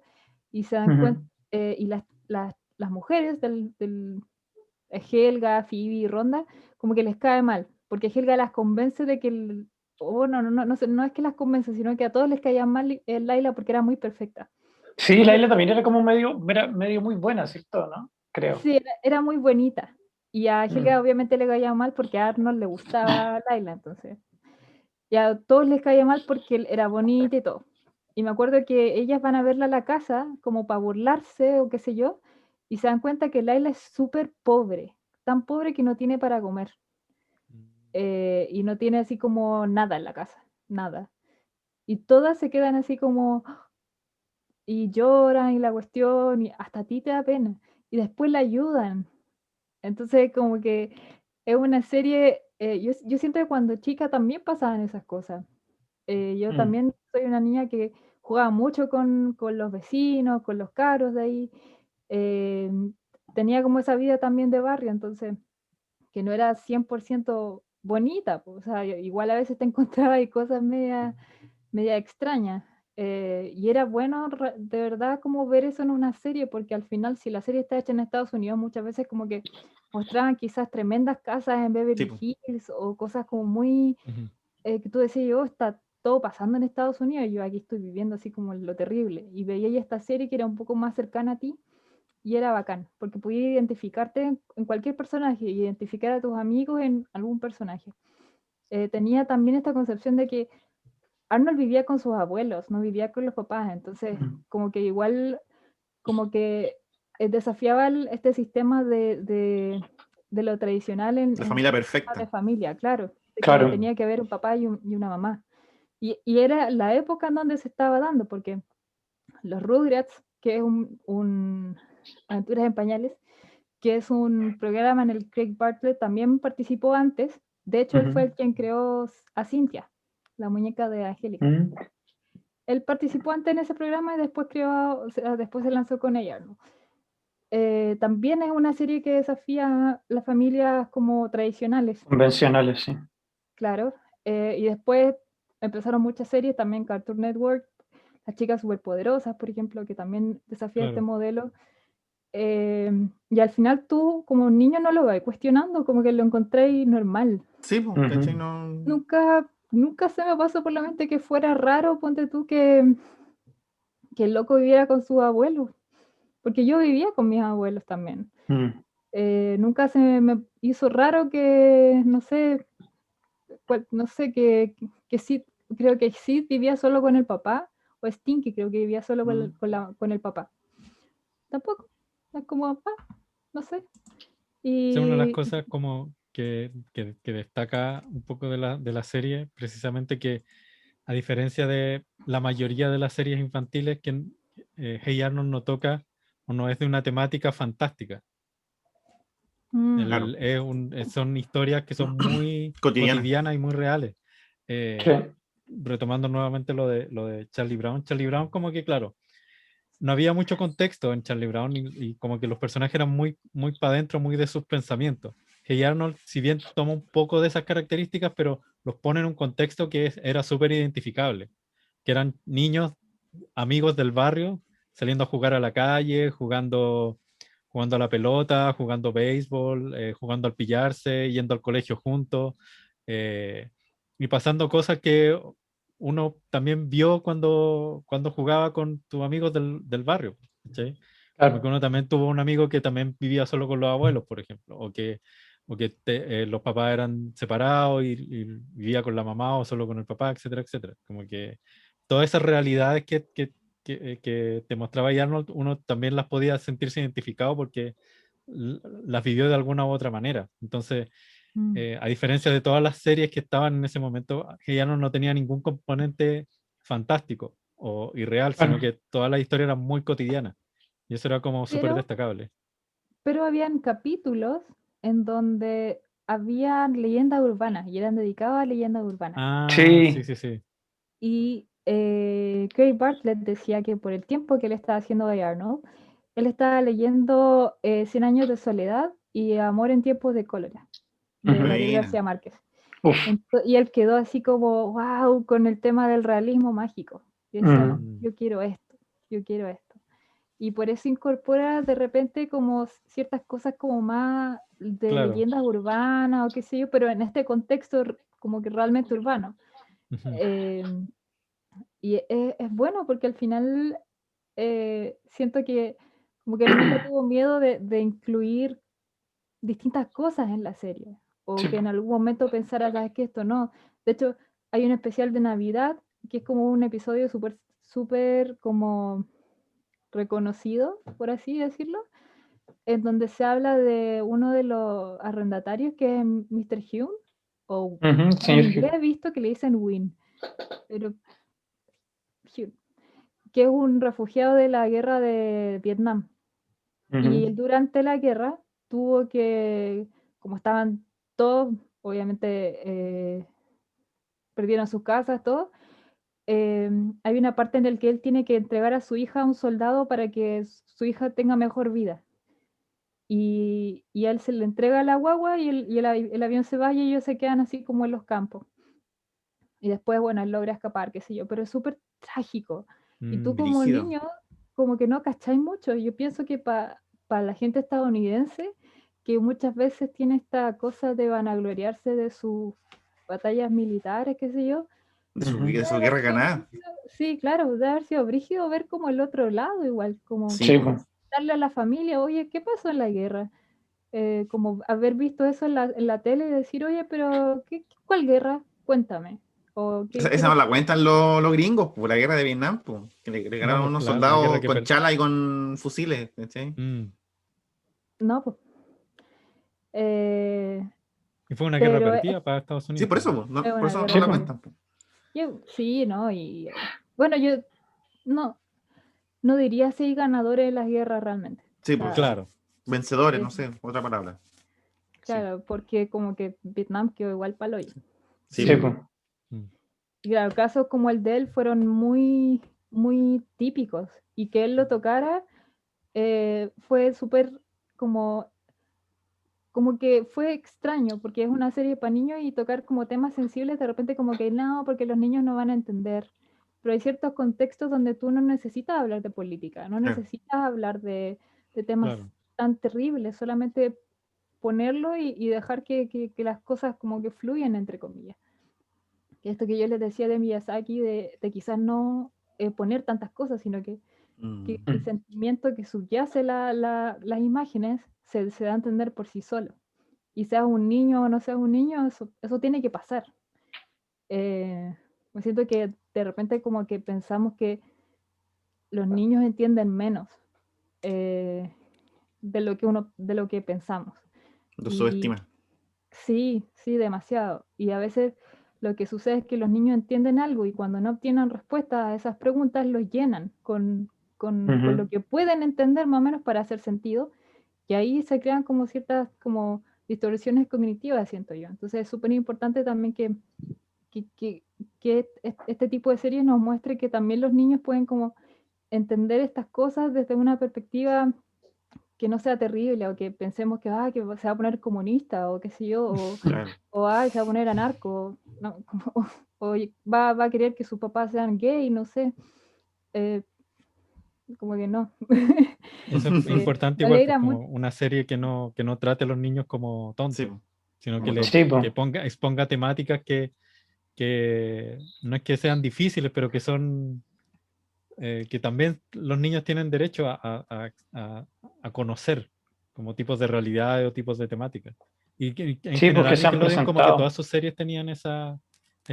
Speaker 4: y se dan cuenta,
Speaker 2: Ujú.
Speaker 4: y las mujeres Helga, Phoebe y Ronda, como que les cae mal, porque Helga las convence de que, no es que las convence, sino que a todos les caía mal Laila porque era muy perfecta.
Speaker 2: Sí, Laila también era como medio muy buena, ¿cierto? ¿No? Creo.
Speaker 4: Sí, era muy bonita. Y a Helga obviamente le caía mal porque a Arnold le gustaba Laila, entonces. Y a todos les caía mal porque era bonita y todo. Y me acuerdo que ellas van a verla a la casa como para burlarse o qué sé yo, y se dan cuenta que Laila es súper pobre, tan pobre que no tiene para comer. Y no tiene así como nada en la casa, nada. Y todas se quedan así como, y lloran y la cuestión, y hasta a ti te da pena. Y después la ayudan. Entonces como que es una serie, yo siento que cuando chica también pasaban esas cosas. Yo también soy una niña que jugaba mucho con los vecinos, con los caros de ahí. Tenía como esa vida también de barrio, entonces, que no era 100% bonita, pues, o sea, igual a veces te encontraba ahí cosas media extrañas. Y era bueno de verdad como ver eso en una serie, porque al final si la serie está hecha en Estados Unidos, muchas veces como que mostraban quizás tremendas casas en Beverly Hills o cosas como muy que tú decías, yo está todo pasando en Estados Unidos, y yo aquí estoy viviendo así como lo terrible. Y veía ya esta serie que era un poco más cercana a ti y era bacán, porque podías identificarte en cualquier personaje, identificar a tus amigos en algún personaje. Tenía también esta concepción de que Arnold vivía con sus abuelos, no vivía con los papás, entonces como que igual, como que desafiaba este sistema de lo tradicional
Speaker 1: La familia perfecta.
Speaker 4: de familia, claro, de
Speaker 2: Claro.
Speaker 4: que tenía que haber un papá y una mamá. Y era la época en donde se estaba dando, porque los Rugrats, que es un Aventuras en Pañales, que es un programa en el Craig Bartlett también participó antes. De hecho, él fue el quien creó a Cynthia, la muñeca de Angélica. Él participó antes en ese programa y después creó, o sea, después se lanzó con ella, ¿no? También es una serie que desafía las familias como tradicionales.
Speaker 2: Convencionales, sí.
Speaker 4: Claro. Y después empezaron muchas series, también Cartoon Network, Las Chicas Superpoderosas, por ejemplo, que también desafía este modelo. Y al final tú, como un niño, no lo vas cuestionando, como que lo encontré normal.
Speaker 1: Sí, pues, ¿cachai? No...
Speaker 4: Nunca se me pasó por la mente que fuera raro, ponte tú, que el loco viviera con sus abuelos, porque yo vivía con mis abuelos también. Nunca se me hizo raro que, no sé, que Sid, creo que Sid vivía solo con el papá, o Stinky creo que vivía solo con el papá. Tampoco, es como, no sé.
Speaker 3: Es una de las
Speaker 4: Y
Speaker 3: cosas como que destaca un poco de la serie, precisamente que a diferencia de la mayoría de las series infantiles, que Hey Arnold no toca o no es de una temática fantástica.
Speaker 1: Claro.
Speaker 3: Son historias que son muy cotidianas y muy reales. Retomando nuevamente lo de Charlie Brown. Charlie Brown como que, claro, no había mucho contexto en Charlie Brown y como que los personajes eran muy, muy para adentro, muy de sus pensamientos. Hey Arnold, si bien toma un poco de esas características, pero los pone en un contexto que era súper identificable, que eran niños, amigos del barrio, saliendo a jugar a la calle, jugando a la pelota, jugando béisbol, jugando al pillarse, yendo al colegio juntos, y pasando cosas que uno también vio cuando jugaba con tus amigos del barrio. ¿Sí? Claro. Porque uno también tuvo un amigo que también vivía solo con los abuelos, por ejemplo, o que los papás eran separados y vivía con la mamá o solo con el papá, etcétera, etcétera. Como que todas esas realidades que te mostraba ahí Arnold, uno también las podía sentirse identificado porque las vivió de alguna u otra manera. Entonces, a diferencia de todas las series que estaban en ese momento, Hey Arnold no tenía ningún componente fantástico o irreal, sino que todas las historias eran muy cotidianas. Y eso era como súper destacable.
Speaker 4: Pero habían capítulos en donde habían leyendas urbanas y eran dedicados a leyendas urbanas.
Speaker 3: Ah, sí.
Speaker 4: Y Craig Bartlett decía que por el tiempo que él estaba haciendo de Arnold, él estaba leyendo 100 años de soledad y Amor en tiempos de cólera, de Gabriel García Márquez. Y él quedó así como, wow, con el tema del realismo mágico. Y decía, no, yo quiero esto. Y por eso incorpora de repente como ciertas cosas como más de
Speaker 3: Claro.
Speaker 4: leyendas urbanas o qué sé yo, pero en este contexto como que realmente urbano.
Speaker 3: Ujú.
Speaker 4: Y es bueno porque al final siento que como que él nunca tuvo miedo de incluir distintas cosas en la serie, o
Speaker 2: Sí.
Speaker 4: que en algún momento pensara, sabes que esto no. De hecho, hay un especial de Navidad que es como un episodio súper como reconocido, por así decirlo, en donde se habla de uno de los arrendatarios que es Mr. Hume, o
Speaker 2: Ujú,
Speaker 4: en
Speaker 2: señor
Speaker 4: inglés
Speaker 2: Hugh.
Speaker 4: he visto que le dicen Win, pero Hume, que es un refugiado de la guerra de Vietnam. Y
Speaker 2: Ujú.
Speaker 4: durante la guerra tuvo que, como estaban todos, obviamente perdieron sus casas, todo, hay una parte en la que él tiene que entregar a su hija a un soldado para que su hija tenga mejor vida. Y a él se le entrega la guagua y el avión se va y ellos se quedan así como en los campos. Y después, bueno, él logra escapar, qué sé yo, pero es súper trágico. Y tú como
Speaker 1: Brígido.
Speaker 4: niño, como que no cacháis mucho. Yo pienso que para la gente estadounidense, que muchas veces tiene esta cosa de vanagloriarse de sus batallas militares, qué sé yo,
Speaker 1: De su,
Speaker 2: Ujú.
Speaker 1: de su
Speaker 4: debe
Speaker 1: guerra
Speaker 4: haber sido
Speaker 1: ganada.
Speaker 4: brígido. Sí, claro, debe haber sido brígido ver como el otro lado igual, como
Speaker 1: Sí,
Speaker 2: Sí,
Speaker 1: po.
Speaker 2: pues.
Speaker 4: darle a la familia, oye, ¿qué pasó en la guerra? Como haber visto eso en la tele y decir, oye, pero ¿cuál guerra? Cuéntame. O qué
Speaker 1: Esa no la
Speaker 4: pasó.
Speaker 1: cuentan los gringos, por la guerra de Vietnam, po, que le
Speaker 3: No,
Speaker 1: ganaron
Speaker 3: pues
Speaker 1: unos
Speaker 3: la guerra
Speaker 1: soldados
Speaker 3: que
Speaker 1: con chala y con fusiles, ¿cachai?
Speaker 4: No, pues. Eh,
Speaker 3: Y fue una guerra
Speaker 4: pero
Speaker 3: perdida para Estados
Speaker 1: Sí,
Speaker 3: Unidos
Speaker 1: por eso,
Speaker 3: también.
Speaker 1: po, no,
Speaker 4: es
Speaker 1: por
Speaker 4: una
Speaker 1: eso
Speaker 4: guerra
Speaker 1: no
Speaker 2: Sí,
Speaker 1: la
Speaker 2: pues.
Speaker 1: cuentan, po.
Speaker 4: sí, ¿no? Y bueno, yo no, no diría si ganadores de las guerras realmente.
Speaker 1: Sí,
Speaker 4: O
Speaker 1: pues,
Speaker 4: sea,
Speaker 3: Claro.
Speaker 1: vencedores,
Speaker 4: es-
Speaker 1: no sé, otra palabra. Sí,
Speaker 4: claro, porque como que Vietnam quedó igual palo hoyo.
Speaker 1: sí,
Speaker 2: Sí,
Speaker 1: po.
Speaker 2: pues.
Speaker 3: Mm.
Speaker 4: Y claro, casos como el de él fueron muy, muy típicos. Y que él lo tocara fue súper como que fue extraño, porque es una serie para niños y tocar como temas sensibles, de repente como que no, porque los niños no van a entender. Pero hay ciertos contextos donde tú no necesitas hablar de política, no
Speaker 1: Claro.
Speaker 4: necesitas hablar de temas
Speaker 3: Claro.
Speaker 4: tan terribles, solamente ponerlo y dejar que las cosas como que fluyan, entre comillas. Que esto que yo les decía de Miyazaki, de quizás no poner tantas cosas, sino que
Speaker 1: Mm.
Speaker 4: el sentimiento que subyace las imágenes se da a entender por sí solo. Y seas un niño o no seas un niño, eso tiene que pasar. Me siento que de repente como que pensamos que los niños entienden menos de lo que pensamos.
Speaker 1: Lo
Speaker 4: Y
Speaker 1: subestima.
Speaker 4: sí, sí, demasiado. Y a veces lo que sucede es que los niños entienden algo y cuando no obtienen respuestas a esas preguntas los llenan con lo
Speaker 2: Ujú.
Speaker 4: que pueden entender más o menos para hacer sentido. Y ahí se crean como ciertas como distorsiones cognitivas, siento yo. Entonces es súper importante también que, que- que este tipo de series nos muestre que también los niños pueden como entender estas cosas desde una perspectiva que no sea terrible o que pensemos que se va a poner comunista o qué sé yo,
Speaker 1: Claro.
Speaker 4: o se va a poner anarco, ¿no? O va a querer que sus papás sean gay, no sé. Eh, como que no.
Speaker 3: Eso es importante
Speaker 4: Me
Speaker 3: igual, pues
Speaker 4: alegra
Speaker 3: como
Speaker 4: mucho.
Speaker 3: una serie que no trate a los niños como
Speaker 1: Sí,
Speaker 3: tontos,
Speaker 1: po,
Speaker 3: sino
Speaker 1: como tonto.
Speaker 2: Sí, pues.
Speaker 3: que exponga temáticas que no es que sean difíciles, pero que son que también los niños tienen derecho a conocer como tipos de realidades o tipos de temáticas. Y que en
Speaker 2: Sí, porque
Speaker 3: general
Speaker 2: se han
Speaker 3: Nickelodeon como que
Speaker 2: presentado.
Speaker 3: todas sus series tenían esa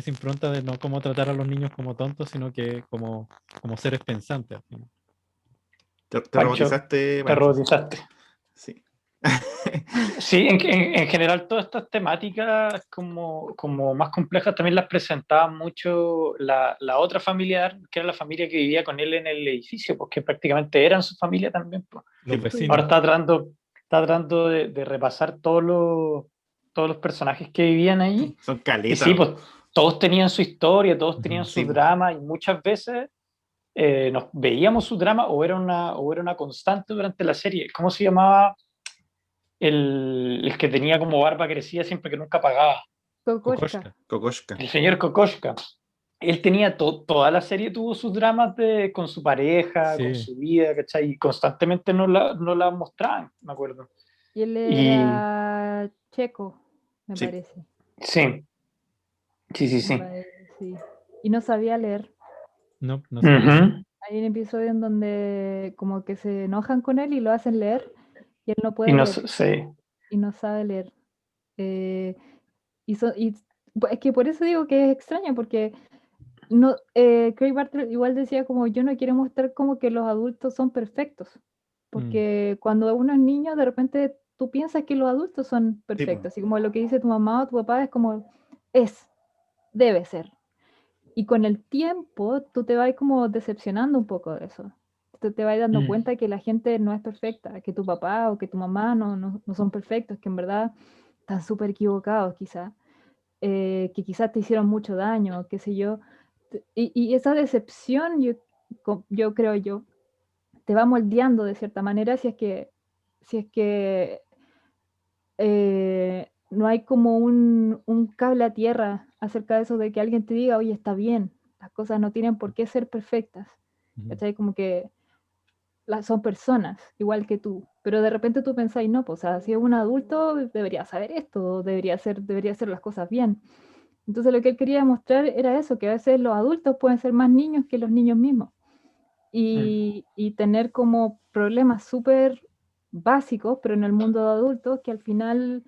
Speaker 3: impronta de no cómo tratar a los niños como tontos, sino que como seres pensantes. Al final.
Speaker 1: Te
Speaker 2: Pancho,
Speaker 1: robotizaste,
Speaker 2: te
Speaker 1: Pancho.
Speaker 2: robotizaste.
Speaker 1: Sí.
Speaker 2: Sí, en general todas estas temáticas como más complejas también las presentaba mucho la otra familia, que era la familia que vivía con él en el edificio, porque prácticamente eran su familia también, pues.
Speaker 1: Sí,
Speaker 3: Los
Speaker 1: po.
Speaker 2: Ahora
Speaker 3: vecinos.
Speaker 2: está tratando de repasar todos los personajes que vivían ahí.
Speaker 1: Son
Speaker 2: Y sí,
Speaker 1: caletas.
Speaker 2: pues todos tenían su historia, todos tenían
Speaker 3: Ujú.
Speaker 1: Sí,
Speaker 2: su
Speaker 1: po.
Speaker 2: drama y muchas veces nos veíamos su drama o era una constante durante la serie. ¿Cómo se llamaba el que tenía como barba crecida siempre que nunca pagaba?
Speaker 4: Kokoschka.
Speaker 3: Kokoschka.
Speaker 1: Kokoschka.
Speaker 2: El señor Kokoschka. Él tenía toda la serie tuvo sus dramas con su pareja, con
Speaker 3: Sí,
Speaker 2: su vida, ¿cachai? Y constantemente nos la mostraban, me acuerdo.
Speaker 4: Y él
Speaker 2: Y-
Speaker 4: era checo, me
Speaker 1: Sí.
Speaker 4: parece.
Speaker 2: Sí, sí.
Speaker 4: Me parece, sí. Y no sabía leer.
Speaker 3: No, no sabía.
Speaker 2: Ujú.
Speaker 4: Hay un episodio en donde como que se enojan con él y lo hacen leer y él no
Speaker 2: Y
Speaker 4: puede
Speaker 2: no
Speaker 4: leer
Speaker 2: sé.
Speaker 4: y no sabe leer. Es que por eso digo que es extraño, porque no, Craig Bartlett igual decía como yo no quiero mostrar como que los adultos son perfectos, porque cuando uno es niño de repente tú piensas que los adultos son perfectos, así como lo que dice tu mamá o tu papá es como debe ser. Y con el tiempo tú te vas como decepcionando un poco de eso. Te vas dando cuenta que la gente no es perfecta, que tu papá o que tu mamá no son perfectos, que en verdad están súper equivocados quizás, que quizás te hicieron mucho daño, qué sé yo. Y esa decepción, yo creo yo, te va moldeando de cierta manera si es que no hay como un cable a tierra acerca de eso de que alguien te diga, oye, está bien, las cosas no tienen por qué ser perfectas. ¿Cachai? Como que son personas, igual que tú, pero de repente tú pensáis, no, pues o sea, si es un adulto debería saber esto, debería hacer las cosas bien. Entonces lo que él quería demostrar era eso, que a veces los adultos pueden ser más niños que los niños mismos y tener como problemas súper básicos, pero en el mundo de adultos que al final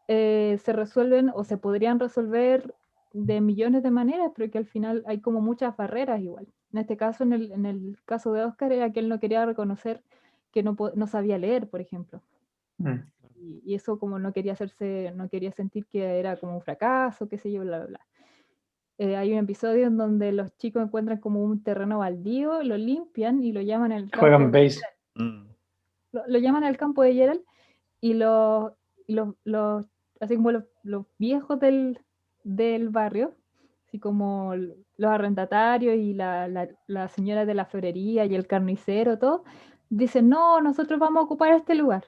Speaker 4: se resuelven o se podrían resolver de millones de maneras, pero que al final hay como muchas barreras igual. En este caso, en el caso de Oscar, era que él no quería reconocer que no sabía leer, por ejemplo. Y eso como no quería sentir que era como un fracaso, qué sé yo, bla, bla, bla. Hay un episodio en donde los chicos encuentran como un terreno baldío, lo limpian y lo llaman el campo
Speaker 2: Juegan
Speaker 4: de
Speaker 2: base.
Speaker 1: Mm.
Speaker 4: lo llaman al campo de Gerald y los así como los viejos del barrio, así como los arrendatarios y la señora de la florería y el carnicero, todo, dicen, no, nosotros vamos a ocupar este lugar.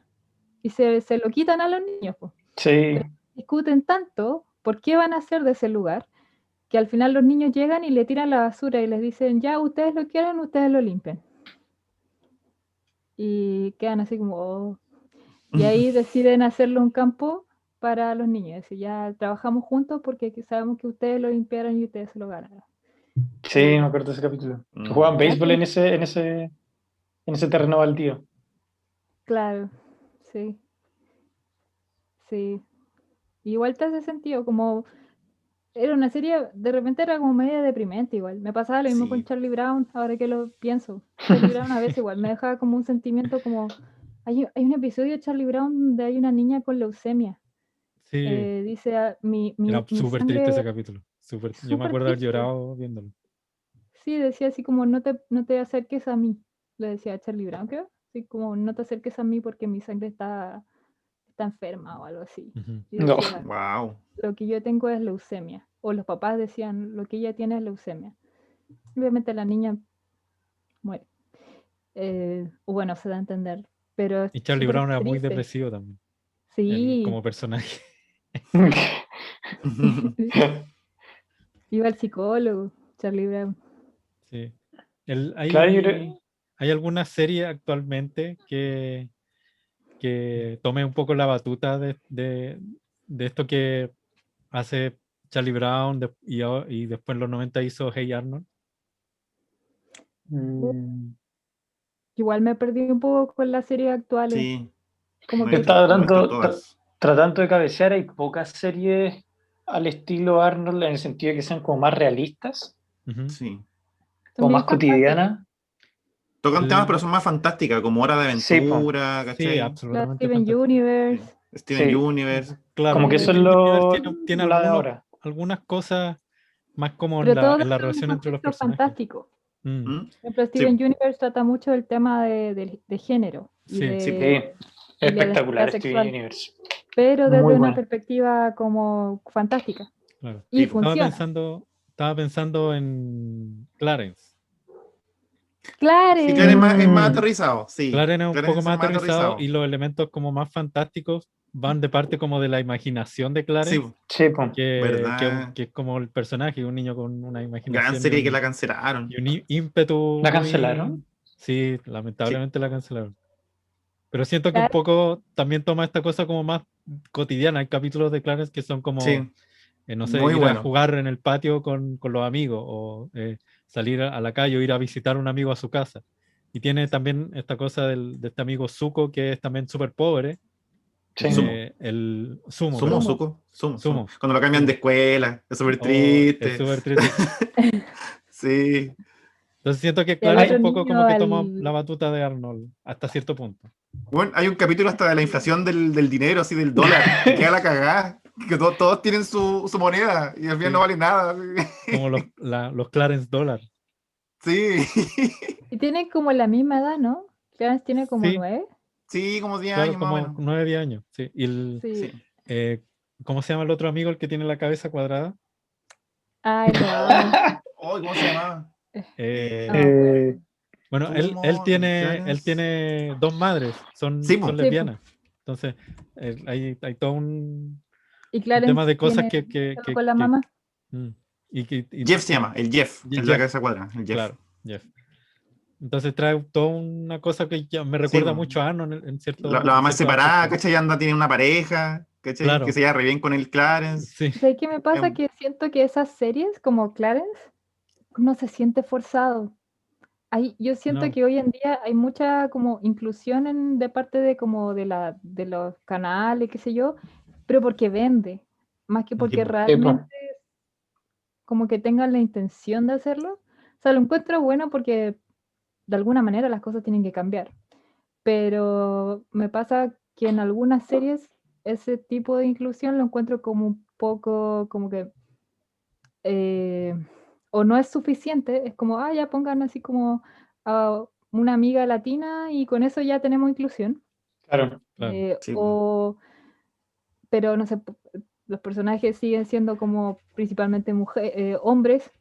Speaker 4: Y se lo quitan a los niños, po.
Speaker 2: Sí.
Speaker 4: Discuten tanto por qué van a hacer de ese lugar, que al final los niños llegan y le tiran la basura y les dicen, ya, ustedes lo quieren, ustedes lo limpian. Y quedan así como, "Oh". Y ahí deciden hacerlo un campo para los niños. Y ya trabajamos juntos porque sabemos que ustedes lo limpiaron y ustedes se lo ganaron.
Speaker 2: Sí, me acuerdo de ese capítulo. Que jugaban
Speaker 1: Mm.
Speaker 2: béisbol en ese terreno baldío.
Speaker 4: Claro, sí, sí. Igual te hace sentido, como era una serie, de repente era como media deprimente igual. Me pasaba lo mismo con
Speaker 1: Sí.
Speaker 4: Charlie Brown, ahora que lo pienso. Charlie Brown a veces igual me dejaba como un sentimiento como... Hay un episodio de Charlie Brown donde hay una niña con leucemia.
Speaker 3: Sí,
Speaker 4: Dice, mi
Speaker 3: era súper triste ese
Speaker 4: sangre
Speaker 3: capítulo.
Speaker 4: es
Speaker 3: Yo me
Speaker 4: súper
Speaker 3: acuerdo haber
Speaker 4: triste.
Speaker 3: llorado viéndolo.
Speaker 4: Sí, decía así como no te acerques a mí, le decía a Charlie Brown, creo. Así como no te acerques a mí porque mi sangre está enferma o algo así.
Speaker 3: Ujú.
Speaker 4: Y
Speaker 2: No.
Speaker 4: decía,
Speaker 1: Wow.
Speaker 4: lo que yo tengo es leucemia. O los papás decían, lo que ella tiene es leucemia. Obviamente la niña muere. O bueno, se da a entender. Pero es
Speaker 3: Y Charlie
Speaker 4: súper
Speaker 3: Brown era muy
Speaker 4: triste.
Speaker 3: depresivo también,
Speaker 4: Sí.
Speaker 3: como personaje.
Speaker 4: Iba al psicólogo, Charlie Brown.
Speaker 3: Sí.
Speaker 2: Claro, yo
Speaker 3: Hay alguna serie actualmente que tome un poco la batuta de esto que hace Charlie Brown y después en los 90 hizo Hey Arnold.
Speaker 4: Igual me perdí un poco con las series actuales.
Speaker 1: Sí,
Speaker 4: Como
Speaker 1: no he
Speaker 4: que
Speaker 1: visto, no he visto
Speaker 2: estaba
Speaker 1: todas.
Speaker 2: tratando de cabecear. Hay pocas series al estilo Arnold en el sentido de que sean como más realistas,
Speaker 3: Ujú.
Speaker 1: Sí.
Speaker 2: como
Speaker 4: son
Speaker 2: más
Speaker 4: bien fantásticas.
Speaker 2: cotidianas.
Speaker 1: Tocan temas, pero
Speaker 3: El-
Speaker 1: son más fantásticas, como Hora de
Speaker 2: Sí, po.
Speaker 1: Aventura,
Speaker 3: sí,
Speaker 1: ¿cachai?
Speaker 4: La
Speaker 3: absolutamente
Speaker 4: Steven
Speaker 3: fantástico.
Speaker 1: Sí.
Speaker 4: Universe.
Speaker 1: Steven
Speaker 2: Sí,
Speaker 1: Universe.
Speaker 3: Claro,
Speaker 2: como que
Speaker 3: porque
Speaker 2: eso es
Speaker 3: Steven Universe tiene
Speaker 2: la de ahora.
Speaker 3: algunas cosas más como
Speaker 4: Pero todo
Speaker 3: en la
Speaker 4: dentro de un
Speaker 3: relación entre los
Speaker 4: contexto
Speaker 3: personajes.
Speaker 4: fantástico.
Speaker 3: Mm,
Speaker 1: ¿Mm?
Speaker 4: Por ejemplo,
Speaker 1: Sí,
Speaker 4: Steven Universe trata mucho del tema de género y
Speaker 3: sí,
Speaker 1: sí.
Speaker 2: Sí,
Speaker 4: de y la identidad
Speaker 2: espectacular Steven
Speaker 4: sexual,
Speaker 2: Universe.
Speaker 4: pero desde
Speaker 2: Muy
Speaker 4: una
Speaker 2: buena.
Speaker 4: perspectiva como fantástica.
Speaker 3: claro.
Speaker 4: Y
Speaker 1: Sí, po.
Speaker 4: funciona.
Speaker 3: Estaba pensando en Clarence.
Speaker 1: Sí, claro,
Speaker 4: ¡Claren!
Speaker 1: es más
Speaker 2: Mm,
Speaker 1: aterrizado, sí.
Speaker 3: Clarence es un poco
Speaker 1: Clarence es
Speaker 3: más
Speaker 1: más
Speaker 3: aterrizado y
Speaker 1: aterrizado.
Speaker 3: los elementos como más fantásticos van de parte como de la imaginación de
Speaker 1: Sí,
Speaker 3: Clarence,
Speaker 1: po.
Speaker 2: sí, po.
Speaker 1: Verdad.
Speaker 3: que es como el personaje, un niño con una
Speaker 1: Gran
Speaker 3: imaginación
Speaker 1: serie que la cancelaron.
Speaker 3: y un ímpetu
Speaker 2: ¿La
Speaker 3: muy...
Speaker 2: cancelaron?
Speaker 3: Sí,
Speaker 1: Sí.
Speaker 3: lamentablemente la cancelaron. Pero siento que un
Speaker 4: Claro.
Speaker 3: poco también toma esta cosa como más cotidiana. Hay capítulos de Clarence que son como,
Speaker 1: Sí,
Speaker 3: no sé,
Speaker 1: muy
Speaker 3: ir a
Speaker 1: bueno.
Speaker 3: jugar en el patio con los amigos o salir a la calle o ir a visitar a un amigo a su casa. Y tiene también esta cosa de este amigo Zuko que es también súper pobre.
Speaker 2: Sí.
Speaker 1: Sumo.
Speaker 3: El Sumo,
Speaker 1: Sumo,
Speaker 3: perdón.
Speaker 4: Sumo.
Speaker 1: Suco, Sumo.
Speaker 3: Sumo.
Speaker 1: Cuando lo cambian de
Speaker 3: Sumo.
Speaker 1: escuela, es súper
Speaker 3: Oh, es
Speaker 1: triste.
Speaker 3: súper triste.
Speaker 1: Sí.
Speaker 3: Entonces siento que
Speaker 4: Y al
Speaker 3: Clarence
Speaker 2: Ay,
Speaker 3: un
Speaker 4: otro
Speaker 3: poco
Speaker 4: niño,
Speaker 3: como que toma la
Speaker 4: al...
Speaker 3: batuta de Arnold hasta cierto punto.
Speaker 1: Bueno, hay un capítulo hasta de la inflación del dinero, así del dólar, que queda la cagada. Que todos tienen su moneda y al final no
Speaker 3: Sí,
Speaker 1: vale nada.
Speaker 3: como los Clarence Dollar.
Speaker 1: Sí.
Speaker 4: Y tienen como la misma edad, ¿no? Clarence tiene como
Speaker 3: Sí,
Speaker 4: 9.
Speaker 1: Sí, como 10
Speaker 3: claro,
Speaker 1: años más o
Speaker 3: como
Speaker 1: menos.
Speaker 3: 9, 10 años. Sí. Y
Speaker 4: Sí.
Speaker 1: Sí.
Speaker 3: ¿cómo se llama el otro amigo el que tiene la cabeza cuadrada?
Speaker 4: Ay, lo amo.
Speaker 1: Oh, ¿cómo se llamaba?
Speaker 3: Eh,
Speaker 4: No me acuerdo.
Speaker 3: bueno, él
Speaker 1: Sumo, Clarence.
Speaker 3: tiene dos madres,
Speaker 1: Sí,
Speaker 3: son
Speaker 1: po.
Speaker 4: Sí, pues.
Speaker 3: lesbianas. Entonces, hay todo
Speaker 4: Y
Speaker 3: un tema
Speaker 4: Clarence
Speaker 3: de cosas
Speaker 4: tiene solo con la mamá.
Speaker 3: mm, y
Speaker 1: Jeff se llama, el Jeff, el de la
Speaker 3: Jeff,
Speaker 1: cabeza cuadrada, el Jeff.
Speaker 3: claro, Jeff. Entonces trae toda una cosa que ya me
Speaker 1: Sí,
Speaker 3: recuerda
Speaker 1: po.
Speaker 3: mucho a Arnold
Speaker 1: La
Speaker 3: en
Speaker 1: mamá es
Speaker 3: ciertos
Speaker 1: separada,
Speaker 3: aspectos.
Speaker 1: ¿cachai? Anda, tiene una pareja, ¿cachai? Que
Speaker 3: Claro,
Speaker 1: se lleva re bien con el Clarence.
Speaker 3: sí,
Speaker 4: ¿Sabes qué me pasa?
Speaker 1: Em,
Speaker 4: Que siento que esas series, como Clarence, no se siente forzado. Yo siento
Speaker 3: no,
Speaker 4: que hoy en día hay mucha como inclusión de parte de como de los canales, qué sé yo, pero porque vende, más que
Speaker 3: mm,
Speaker 1: sí,
Speaker 4: porque
Speaker 1: po.
Speaker 2: Sí, pues.
Speaker 4: realmente como que tengan la intención de hacerlo. O sea, lo encuentro bueno porque de alguna manera las cosas tienen que cambiar. Pero me pasa que en algunas series ese tipo de inclusión lo encuentro como un poco, como que, eh, o no es suficiente, es como, ya pongan así como a una amiga latina y con eso ya tenemos inclusión.
Speaker 2: Claro.
Speaker 3: claro.
Speaker 1: Sí, po.
Speaker 4: Pero no sé, los personajes siguen siendo como principalmente hombres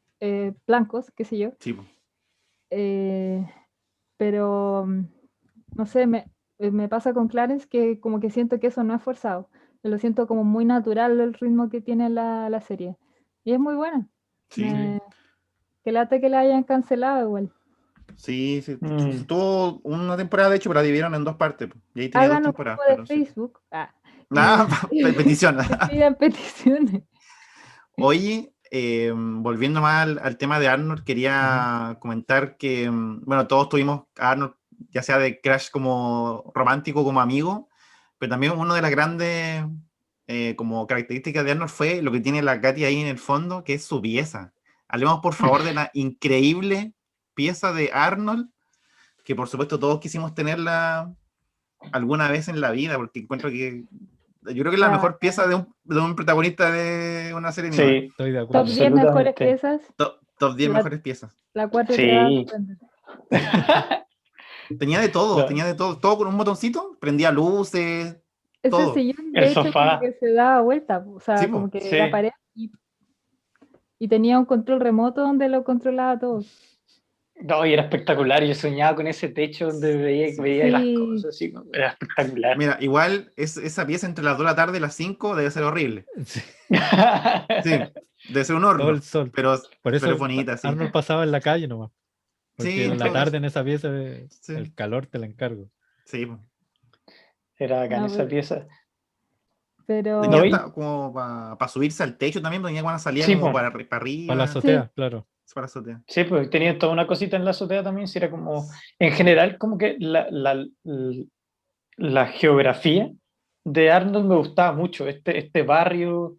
Speaker 4: blancos, qué sé yo.
Speaker 1: Sí, po.
Speaker 4: Eh, pero no sé, me pasa con Clarence que como que siento que eso no es forzado. Lo siento como muy natural el ritmo que tiene la serie. Y es muy buena.
Speaker 1: Sí,
Speaker 3: Sí.
Speaker 4: Que lata que la hayan cancelado igual.
Speaker 1: sí, sí.
Speaker 2: Mm.
Speaker 1: Tuvo una temporada, de hecho, pero la dividieron en dos partes, po. Y ahí tenía dos
Speaker 4: Hagan un grupo
Speaker 1: temporadas,
Speaker 4: de
Speaker 1: pero sí.
Speaker 4: Facebook
Speaker 1: Nada,
Speaker 4: y,
Speaker 1: petición.
Speaker 4: y pidan peticiones.
Speaker 1: Oye, volviendo más al tema de Arnold,
Speaker 3: Ujú.
Speaker 1: quería comentar que, bueno, todos tuvimos a Arnold, ya sea de crush como romántico, como amigo, pero también una de las grandes como características de Arnold fue lo que tiene la Katy ahí en el fondo, que es su pieza. Hablemos, por favor, de la increíble pieza de Arnold, que por supuesto todos quisimos tenerla alguna vez en la vida, porque encuentro que yo creo que es la
Speaker 4: Era
Speaker 1: mejor pieza
Speaker 4: bacán.
Speaker 1: de un protagonista de una serie animada.
Speaker 2: Sí,
Speaker 3: Estoy de
Speaker 4: Top
Speaker 3: acuerdo.
Speaker 4: 10 mejores
Speaker 2: absolutamente.
Speaker 4: piezas.
Speaker 1: Top 10
Speaker 4: La,
Speaker 1: mejores piezas.
Speaker 4: la 4 te va a
Speaker 2: Sí.
Speaker 4: sorprender.
Speaker 1: Sí.
Speaker 2: No,
Speaker 1: Tenía de todo, todo con un botoncito, prendía luces,
Speaker 4: Ese
Speaker 1: todo.
Speaker 4: sillón,
Speaker 2: el
Speaker 4: de hecho, como
Speaker 2: sofá.
Speaker 4: que se daba vuelta, o
Speaker 1: Sí,
Speaker 4: sea,
Speaker 1: pues.
Speaker 4: como que era
Speaker 2: Sí.
Speaker 4: pared y tenía un control remoto donde lo controlaba todo.
Speaker 2: No, y era espectacular. Yo soñaba con ese techo donde
Speaker 1: Sí.
Speaker 2: veía las
Speaker 4: Sí,
Speaker 2: cosas, así, era espectacular.
Speaker 1: Mira, igual esa pieza entre las 2 de la tarde y las 5 debe ser horrible.
Speaker 3: Sí,
Speaker 1: Sí, debe ser un
Speaker 3: todo el
Speaker 1: horno,
Speaker 3: sol.
Speaker 1: pero,
Speaker 3: Por
Speaker 1: pero es
Speaker 3: eso
Speaker 1: bonita, sí.
Speaker 3: Arnold pasaba en la calle nomás. Porque
Speaker 1: Sí,
Speaker 3: en la
Speaker 1: todo eso.
Speaker 3: tarde en esa pieza
Speaker 1: Sí,
Speaker 3: el calor te la encargo.
Speaker 1: sí, pues.
Speaker 2: Era bacán
Speaker 4: no,
Speaker 2: esa pieza.
Speaker 1: Tenía
Speaker 2: No,
Speaker 4: pero
Speaker 2: y,
Speaker 1: hasta como para subirse al techo también, tenía una salida
Speaker 2: sí,
Speaker 1: como
Speaker 2: pues.
Speaker 1: para
Speaker 3: Para la
Speaker 1: arriba,
Speaker 4: sí,
Speaker 3: azotea, claro.
Speaker 1: para la azotea.
Speaker 2: Sí, pues tenía toda una cosita en la azotea también, sí, era como, en general, como que la geografía de Arnold me gustaba mucho, este barrio,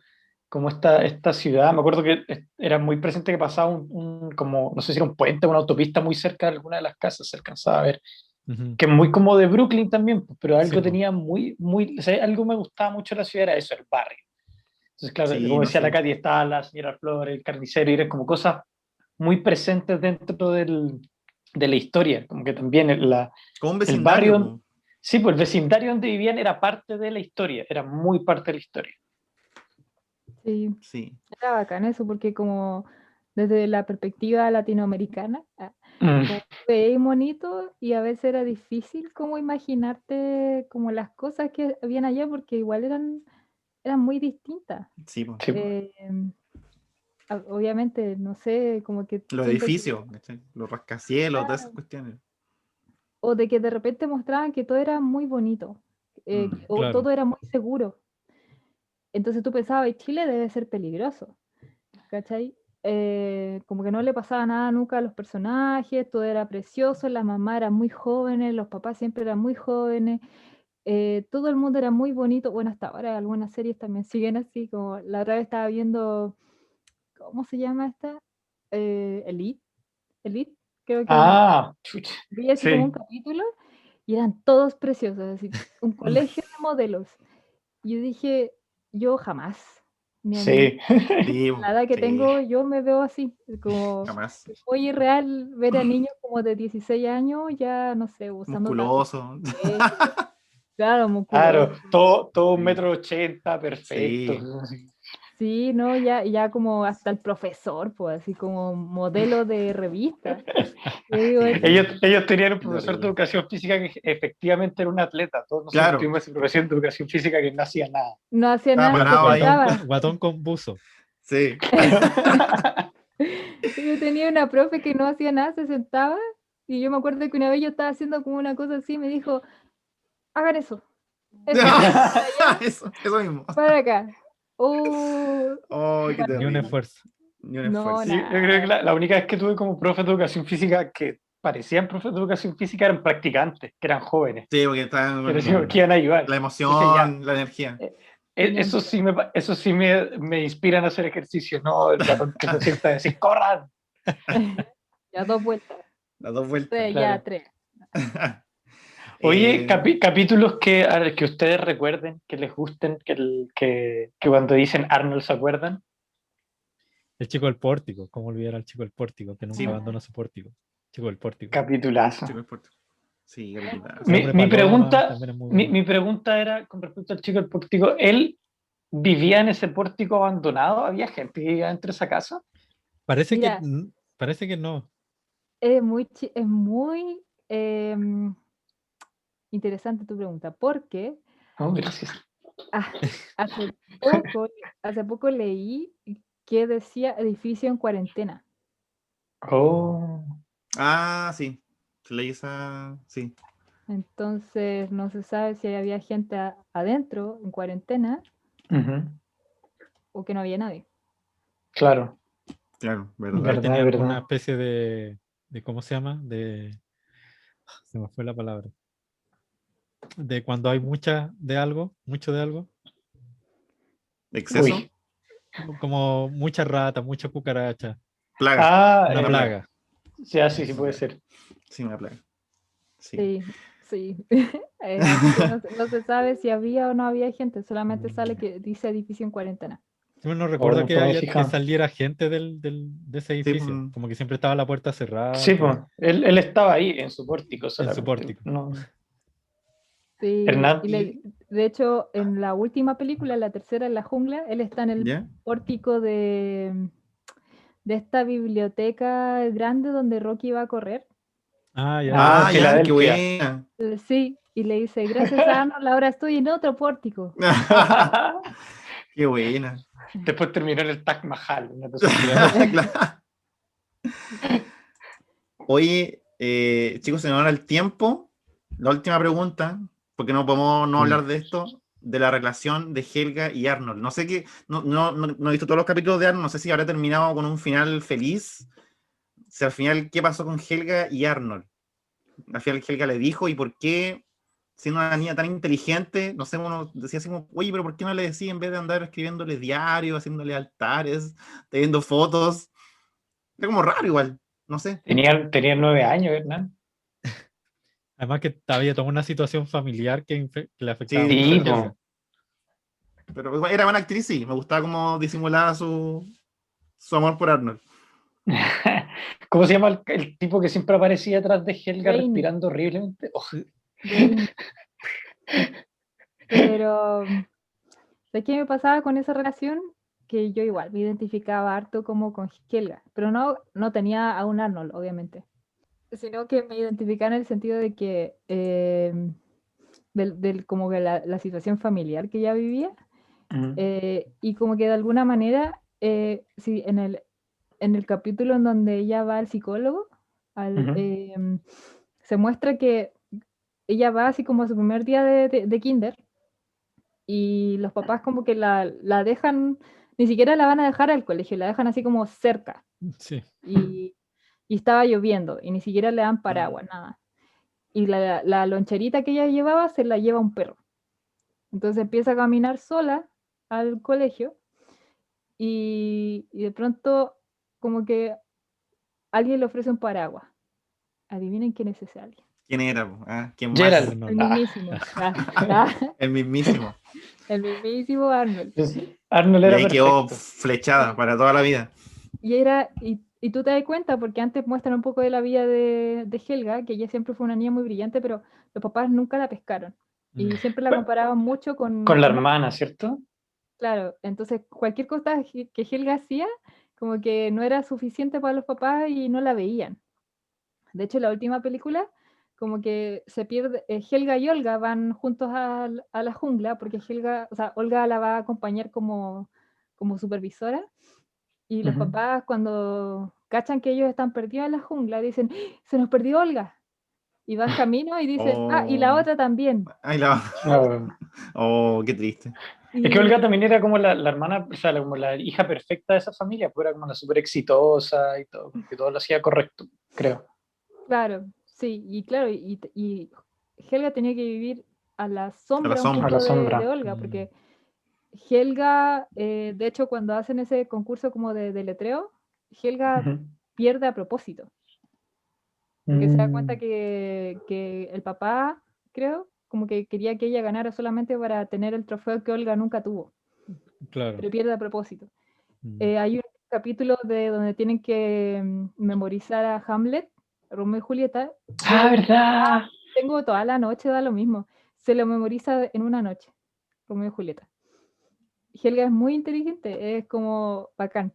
Speaker 2: como esta ciudad, me acuerdo que era muy presente que pasaba como, no sé si era un puente, una autopista muy cerca de alguna de las casas, se alcanzaba a ver,
Speaker 3: Ujú.
Speaker 2: que es muy como de Brooklyn también, pues, pero
Speaker 3: Sí,
Speaker 2: algo
Speaker 3: po.
Speaker 2: tenía o sea, algo me gustaba mucho de la ciudad, era eso, el barrio. Entonces, claro,
Speaker 1: Sí,
Speaker 2: como
Speaker 1: no
Speaker 2: decía la
Speaker 1: sé.
Speaker 2: Katy, estaba la señora Flores, el carnicero, y eran como cosas muy presentes dentro de la historia, como que también
Speaker 1: Como un
Speaker 2: el
Speaker 1: vecindario,
Speaker 2: barrio,
Speaker 1: po.
Speaker 2: sí, pues el vecindario donde vivían era parte de la historia, era muy parte de la historia.
Speaker 4: sí,
Speaker 1: Sí.
Speaker 4: era bacán eso, porque como desde la perspectiva latinoamericana,
Speaker 2: Mm,
Speaker 4: como veis bonito y a veces era difícil como imaginarte como las cosas que habían allá, porque igual eran muy distintas.
Speaker 1: Sí, po.
Speaker 2: sí,
Speaker 4: Eh, Obviamente, no sé, como que
Speaker 1: Los
Speaker 4: siento que
Speaker 1: edificios, ¿cachai? Los rascacielos, todas esas cuestiones.
Speaker 4: o de que de repente mostraban que todo era muy bonito, o
Speaker 3: Claro.
Speaker 4: todo era muy seguro. Entonces tú pensabas, Chile debe ser peligroso, ¿cachai? Como que no le pasaba nada nunca a los personajes, todo era precioso, las mamás eran muy jóvenes, los papás siempre eran muy jóvenes, todo el mundo era muy bonito. Bueno, hasta ahora algunas series también siguen así, como la otra vez estaba viendo, ¿cómo se llama esta? Elite, creo que
Speaker 2: Chucha.
Speaker 4: vi así como un
Speaker 2: Sí,
Speaker 4: capítulo y eran todos preciosos, así, un colegio de modelos. Y yo dije, yo jamás, ni en
Speaker 2: sí.
Speaker 1: Sí,
Speaker 4: la edad que
Speaker 1: sí,
Speaker 4: tengo, yo me veo así, como
Speaker 1: jamás.
Speaker 4: muy irreal ver a niños como de 16 años, ya no sé, usando tanto
Speaker 1: Musculoso.
Speaker 4: colegio, claro, musculoso.
Speaker 2: Claro, todo
Speaker 1: Sí,
Speaker 2: 1,80 m, perfecto.
Speaker 1: sí.
Speaker 4: Sí, no, ya como hasta el profesor, pues así como modelo de revista. Yo digo,
Speaker 1: Sí,
Speaker 2: Ellos tenían un
Speaker 1: qué
Speaker 2: profesor de
Speaker 1: terrible.
Speaker 2: educación física que efectivamente era un atleta. Todos nosotros
Speaker 1: Claro,
Speaker 2: tuvimos ese profesor de educación física que no hacía nada.
Speaker 4: no hacía
Speaker 1: estaba
Speaker 4: nada, se
Speaker 1: parado ahí.
Speaker 4: sentaba.
Speaker 3: Guatón con buzo.
Speaker 1: Sí.
Speaker 4: Yo tenía una profe que no hacía nada, se sentaba, y yo me acuerdo que una vez yo estaba haciendo como una cosa así, me dijo, hagan eso, para allá,
Speaker 1: Eso mismo.
Speaker 4: para acá. Oh,
Speaker 1: Oh, qué
Speaker 3: Ni un
Speaker 1: terrible.
Speaker 3: esfuerzo.
Speaker 1: Ni un
Speaker 4: no,
Speaker 1: esfuerzo.
Speaker 2: Yo creo que
Speaker 4: nada.
Speaker 2: la única vez que tuve como profe de educación física que parecían profes de educación física eran practicantes, que eran jóvenes,
Speaker 1: Sí, porque están
Speaker 2: que decían que
Speaker 1: con
Speaker 2: iban a ayudar.
Speaker 1: la
Speaker 2: Entonces ya,
Speaker 1: emoción, la energía.
Speaker 2: eh,
Speaker 4: Tenían
Speaker 2: eso sí me inspiran a hacer ejercicio, no el ratón que se sienta a decir, ¡corran!
Speaker 4: ya 2 vueltas,
Speaker 1: Las dos vueltas.
Speaker 4: ya
Speaker 2: Claro.
Speaker 4: 3.
Speaker 2: Oye,
Speaker 1: Eh,
Speaker 2: capítulos que ustedes recuerden, que les gusten, que cuando dicen Arnold se acuerdan.
Speaker 3: El chico del pórtico. ¿Cómo olvidar al chico del pórtico que nunca
Speaker 1: sí,
Speaker 3: abandona su pórtico? Chico del pórtico.
Speaker 2: Capitulazo.
Speaker 1: chico deporte. Sí, capitulazo.
Speaker 3: El
Speaker 2: Mi,
Speaker 3: hombre
Speaker 2: mi
Speaker 3: paloma
Speaker 2: pregunta,
Speaker 3: también es muy
Speaker 2: mi,
Speaker 3: bueno.
Speaker 2: mi pregunta era con respecto al chico del pórtico. ¿Él vivía en ese pórtico abandonado? ¿Había gente que vivía dentro de esa casa?
Speaker 3: Parece que,
Speaker 4: Mira,
Speaker 3: parece que no.
Speaker 4: es muy interesante tu pregunta, porque
Speaker 2: Oh, gracias.
Speaker 4: ah, hace poco, hace poco leí que decía edificio en cuarentena.
Speaker 2: Oh.
Speaker 1: Ah, sí. Leí esa. Sí,
Speaker 4: Entonces no se sabe si había gente adentro en cuarentena
Speaker 2: Ujú.
Speaker 4: o que no había nadie.
Speaker 2: Claro,
Speaker 1: claro,
Speaker 3: Igual
Speaker 1: ¿verdad?
Speaker 2: verdad,
Speaker 3: tenían una
Speaker 2: verdad.
Speaker 3: especie de ¿cómo se llama? Se me fue la palabra. De cuando hay mucho de algo,
Speaker 1: ¿Exceso?
Speaker 2: Uy.
Speaker 3: como mucha rata, mucha cucaracha,
Speaker 1: Plaga.
Speaker 2: Ah,
Speaker 3: una
Speaker 1: Una plaga.
Speaker 3: plaga.
Speaker 2: ya sí, sí
Speaker 1: Una
Speaker 2: puede
Speaker 1: plaga.
Speaker 2: ser.
Speaker 1: Sí, una plaga. Sí.
Speaker 4: Sí, sí. Así que no se sabe si había o no había gente, solamente sale que dice edificio en cuarentena.
Speaker 3: Yo no
Speaker 2: Oh,
Speaker 3: recuerdo
Speaker 2: nunca me he
Speaker 3: que
Speaker 2: fijado.
Speaker 3: saliera gente de ese
Speaker 1: Sí,
Speaker 3: edificio. Como que siempre estaba la puerta cerrada y
Speaker 2: Sí, pues,
Speaker 3: todo,
Speaker 2: él estaba ahí en su pórtico
Speaker 3: en su
Speaker 2: solamente.
Speaker 3: pórtico.
Speaker 2: No.
Speaker 4: Sí,
Speaker 2: Hernán.
Speaker 4: de hecho, en la última película, la tercera, en la jungla, él está en el
Speaker 1: ¿ya?
Speaker 4: pórtico de esta biblioteca grande donde Rocky va a correr.
Speaker 3: Ah, ya.
Speaker 2: Ah, en
Speaker 1: Ah, ya, qué
Speaker 2: Filadelfia.
Speaker 1: buena.
Speaker 4: Sí, y le dice, gracias a Arnold, ahora estoy en otro pórtico.
Speaker 1: Qué buena.
Speaker 2: Después terminó en el Taj Mahal, una cosa así.
Speaker 3: Claro.
Speaker 1: Claro. Oye, chicos, se nos va el tiempo. La última pregunta, porque no podemos no hablar de esto, de la relación de Helga y Arnold. No sé qué, no he visto todos los capítulos de Arnold, no sé si habrá terminado con un final feliz. O sea, al final, ¿qué pasó con Helga y Arnold? Al final Helga le dijo, ¿y por qué, siendo una niña tan inteligente, no sé, uno decía así como, oye, pero ¿por qué no le decía en vez de andar escribiéndole diarios, haciéndole altares, teniendo fotos? Era como raro igual, no sé.
Speaker 2: Tenían 9 años, Hernán.
Speaker 3: Además que había toda una situación familiar que le afectaba
Speaker 1: Sí,
Speaker 3: mucho a
Speaker 2: Sí,
Speaker 3: Helga.
Speaker 2: po.
Speaker 1: pero era buena actriz, sí. Me gustaba cómo disimulaba su amor por Arnold.
Speaker 2: ¿Cómo se llama el tipo que siempre aparecía atrás de Helga
Speaker 4: Rainy,
Speaker 2: respirando horriblemente? Oh,
Speaker 4: Rainy. Pero, ¿sabes qué me pasaba con esa relación? Que yo igual me identificaba harto como con Helga, pero no tenía a un Arnold, obviamente, sino que me identificaba en el sentido de que como que la situación familiar que ella vivía, y como que de alguna manera, sí, en el capítulo en donde ella va al psicólogo, al,
Speaker 2: ujú.
Speaker 4: se muestra que ella va así como a su primer día de kinder y los papás como que la dejan, ni siquiera la van a dejar al colegio, la dejan así como cerca
Speaker 3: Sí.
Speaker 4: y estaba lloviendo y ni siquiera le dan paraguas, nada. Y la loncherita que ella llevaba se la lleva un perro. Entonces empieza a caminar sola al colegio y de pronto como que alguien le ofrece un paraguas. Adivinen quién es ese alguien.
Speaker 1: ¿Quién era? ¿Quién más?
Speaker 2: Gerald.
Speaker 3: Arnold.
Speaker 4: El mismísimo.
Speaker 1: El mismísimo.
Speaker 4: El mismísimo Arnold.
Speaker 2: Arnold
Speaker 1: Y
Speaker 2: era
Speaker 1: ahí quedó
Speaker 2: perfecto.
Speaker 1: flechada para toda la vida.
Speaker 4: Y tú te das cuenta, porque antes muestran un poco de la vida de Helga, que ella siempre fue una niña muy brillante, pero los papás nunca la pescaron. Y siempre la comparaban mucho con
Speaker 2: la
Speaker 4: Arnold.
Speaker 2: hermana, ¿cierto?
Speaker 4: Claro, entonces cualquier cosa que Helga hacía, como que no era suficiente para los papás y no la veían. De hecho, la última película, como que se pierde, Helga y Olga van juntos a la jungla, porque Helga, o sea, Olga la va a acompañar como supervisora, y los papás cuando cachan que ellos están perdidos en la jungla, dicen, ¡Ah! Se nos perdió Olga, y van camino y dicen, y la otra también.
Speaker 1: Ay, la... Oh, qué triste.
Speaker 2: Es que Olga también era como la hermana, o sea, como la hija perfecta de esa familia, pues era como la súper exitosa y todo, que todo lo hacía correcto, creo.
Speaker 4: Claro, sí, y claro, y Helga tenía que vivir a la sombra, un
Speaker 1: sombra.
Speaker 4: poco
Speaker 2: A la sombra.
Speaker 4: de Olga, porque Helga, de hecho, cuando hacen ese concurso como de letreo, Helga pierde a propósito, porque se da cuenta que el papá, creo, como que quería que ella ganara solamente para tener el trofeo que Olga nunca tuvo,
Speaker 3: Claro.
Speaker 4: pero pierde a propósito. Hay un capítulo de donde tienen que memorizar a Hamlet, Romeo y Julieta.
Speaker 2: ¿Verdad?
Speaker 4: Tengo toda la noche, da lo mismo. Se lo memoriza en una noche, Romeo y Julieta. Helga es muy inteligente, es como bacán,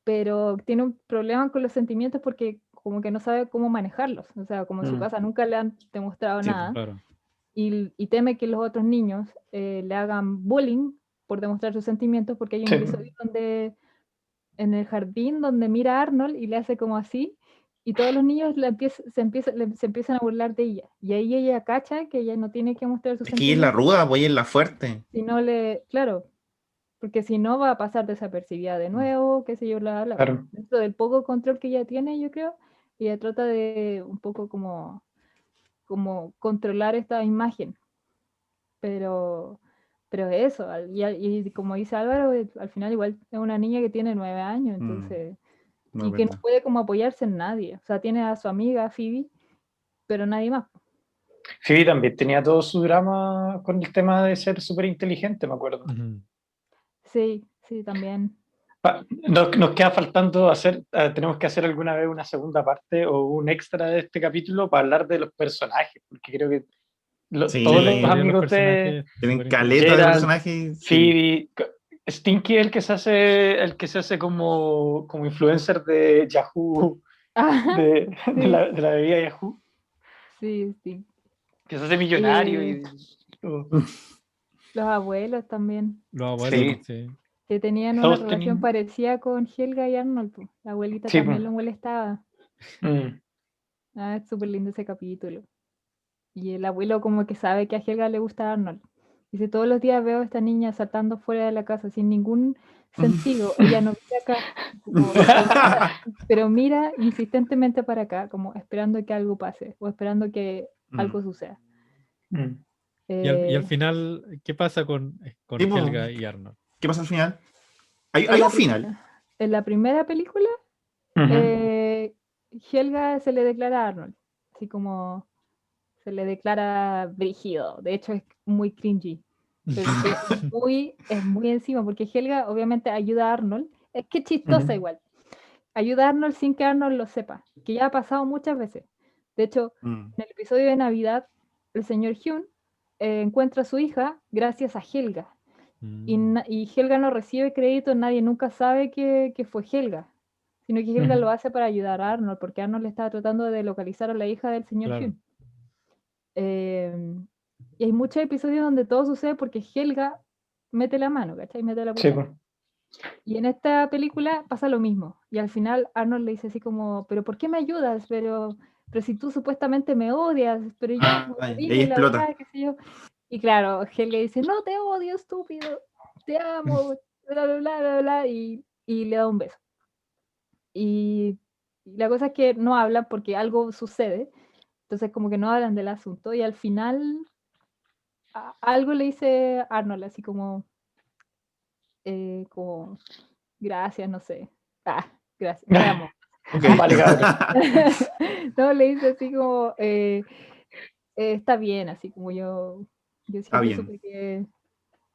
Speaker 4: pero tiene un problema con los sentimientos porque como que no sabe cómo manejarlos. O sea, como en su casa nunca le han demostrado nada,
Speaker 3: Claro.
Speaker 4: y teme que los otros niños le hagan bullying por demostrar sus sentimientos, porque hay un episodio donde en el jardín donde mira a Arnold y le hace como así, y todos los niños se empiezan a burlar de ella. Y ahí ella cacha que ella no tiene que mostrar sus
Speaker 1: Es que ella es la
Speaker 4: sentimientos.
Speaker 1: ruda, pues ella es la fuerte.
Speaker 4: Si no claro, porque si no va a pasar desapercibida de nuevo, qué sé yo, bla, bla.
Speaker 2: Claro.
Speaker 4: Dentro del poco control que ella tiene, yo creo, ella trata de un poco como controlar esta imagen. Pero eso, y como dice Álvaro, al final igual es una niña que tiene 9 años, entonces...
Speaker 1: No,
Speaker 4: y que no
Speaker 1: verdad.
Speaker 4: puede como apoyarse en nadie. O sea, tiene a su amiga Phoebe, pero nadie más.
Speaker 2: Phoebe también tenía todo su drama con el tema de ser súper inteligente, me acuerdo.
Speaker 4: Sí, sí, también.
Speaker 2: Nos queda faltando tenemos que hacer alguna vez una segunda parte o un extra de este capítulo para hablar de los personajes, porque creo que
Speaker 1: Sí,
Speaker 2: todos
Speaker 3: La
Speaker 2: los
Speaker 3: mayoría de los
Speaker 2: amigos de
Speaker 3: personajes
Speaker 1: tienen
Speaker 3: súper
Speaker 1: caleta de
Speaker 2: Gerald,
Speaker 1: personajes.
Speaker 2: Phoebe, Stinky, el que se hace como influencer de Yahoo, de
Speaker 4: Sí,
Speaker 2: la bebida Yahoo,
Speaker 4: sí, sí.
Speaker 2: que se hace millonario
Speaker 4: Los abuelos también,
Speaker 3: Los abuelos,
Speaker 2: sí,
Speaker 3: sí.
Speaker 4: que tenían una
Speaker 2: todos
Speaker 4: relación
Speaker 2: tenían.
Speaker 4: parecida con Helga y Arnold, po. La abuelita
Speaker 2: Sí,
Speaker 4: también lo molestaba.
Speaker 2: mm.
Speaker 4: Es súper lindo ese capítulo. Y el abuelo como que sabe que a Helga le gusta Arnold. Dice, todos los días veo a esta niña saltando fuera de la casa sin ningún sentido. Ella no vive acá, pero mira insistentemente para acá, como esperando que algo pase o esperando que algo suceda.
Speaker 2: Mm.
Speaker 3: Y al final, ¿qué pasa con
Speaker 1: Sí, pues,
Speaker 3: Helga y Arnold?
Speaker 1: ¿qué pasa al final? Hay un final.
Speaker 4: En la primera película, Helga se le declara a Arnold, así como se le declara brígido. De hecho, es muy cringy. Pero es muy encima, porque Helga obviamente ayuda a Arnold. Es que chistosa igual. Ayuda a Arnold sin que Arnold lo sepa, que ya ha pasado muchas veces. De hecho, en el episodio de Navidad, el señor Hyun encuentra a su hija gracias a Helga. Y Helga no recibe crédito, nadie nunca sabe que fue Helga, sino que Helga lo hace para ayudar a Arnold, porque Arnold estaba tratando de localizar a la hija del señor
Speaker 3: Claro.
Speaker 4: Hyun. Y hay muchos episodios donde todo sucede porque Helga mete la mano, ¿cachai? Mete la
Speaker 2: Sí,
Speaker 4: cuchara.
Speaker 2: pues.
Speaker 4: Y en esta película pasa lo mismo. Y al final Arnold le dice así como, pero ¿por qué me ayudas? Pero pero si tú supuestamente me odias, pero yo,
Speaker 1: y
Speaker 4: dime
Speaker 1: ahí
Speaker 4: la
Speaker 1: explota.
Speaker 4: verdad, qué sé yo. Y claro, Helga dice, no te odio, estúpido, te amo, bla, bla, bla, bla, bla, y le da un beso. Y la cosa es que no hablan porque algo sucede, entonces como que no hablan del asunto, y al final algo le dice Arnold, así como gracias, no sé. Gracias, te amo.
Speaker 1: Ok.
Speaker 2: Vale, cabrón.
Speaker 4: No, le dice así como, está bien, así como yo siempre
Speaker 1: bien.
Speaker 4: supe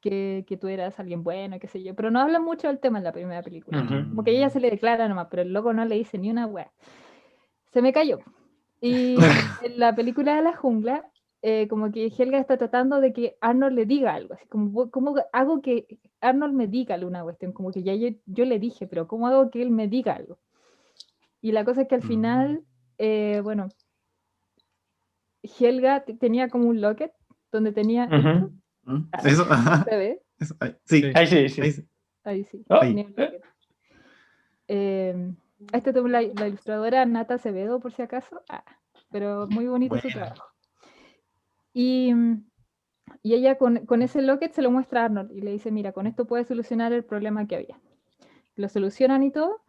Speaker 4: que tú eras alguien bueno, qué sé yo, pero no habla mucho del tema en la primera película.
Speaker 2: Ujú.
Speaker 4: Como que ella se le declara nomás, pero el loco no le dice ni una wea. Se me cayó. Y en la película de la jungla, como que Helga está tratando de que Arnold le diga algo, así como, ¿cómo hago que Arnold me diga alguna cuestión? Como que ya yo le dije, pero ¿cómo hago que él me diga algo? Y la cosa es que al final, bueno, Helga tenía como un locket donde tenía esto.
Speaker 1: Eso, ajá.
Speaker 4: ¿Se ve?
Speaker 1: Eso, sí.
Speaker 2: Ahí sí, sí.
Speaker 1: Ahí sí.
Speaker 4: Ahí sí,
Speaker 2: Oh,
Speaker 4: tenía un locket. Esta tuvo la ilustradora Nata Acevedo, por si acaso. Pero muy bonito su
Speaker 1: Bueno.
Speaker 4: trabajo. Y ella con ese locket se lo muestra a Arnold y le dice, mira, con esto puedes solucionar el problema que había. Lo solucionan y todo.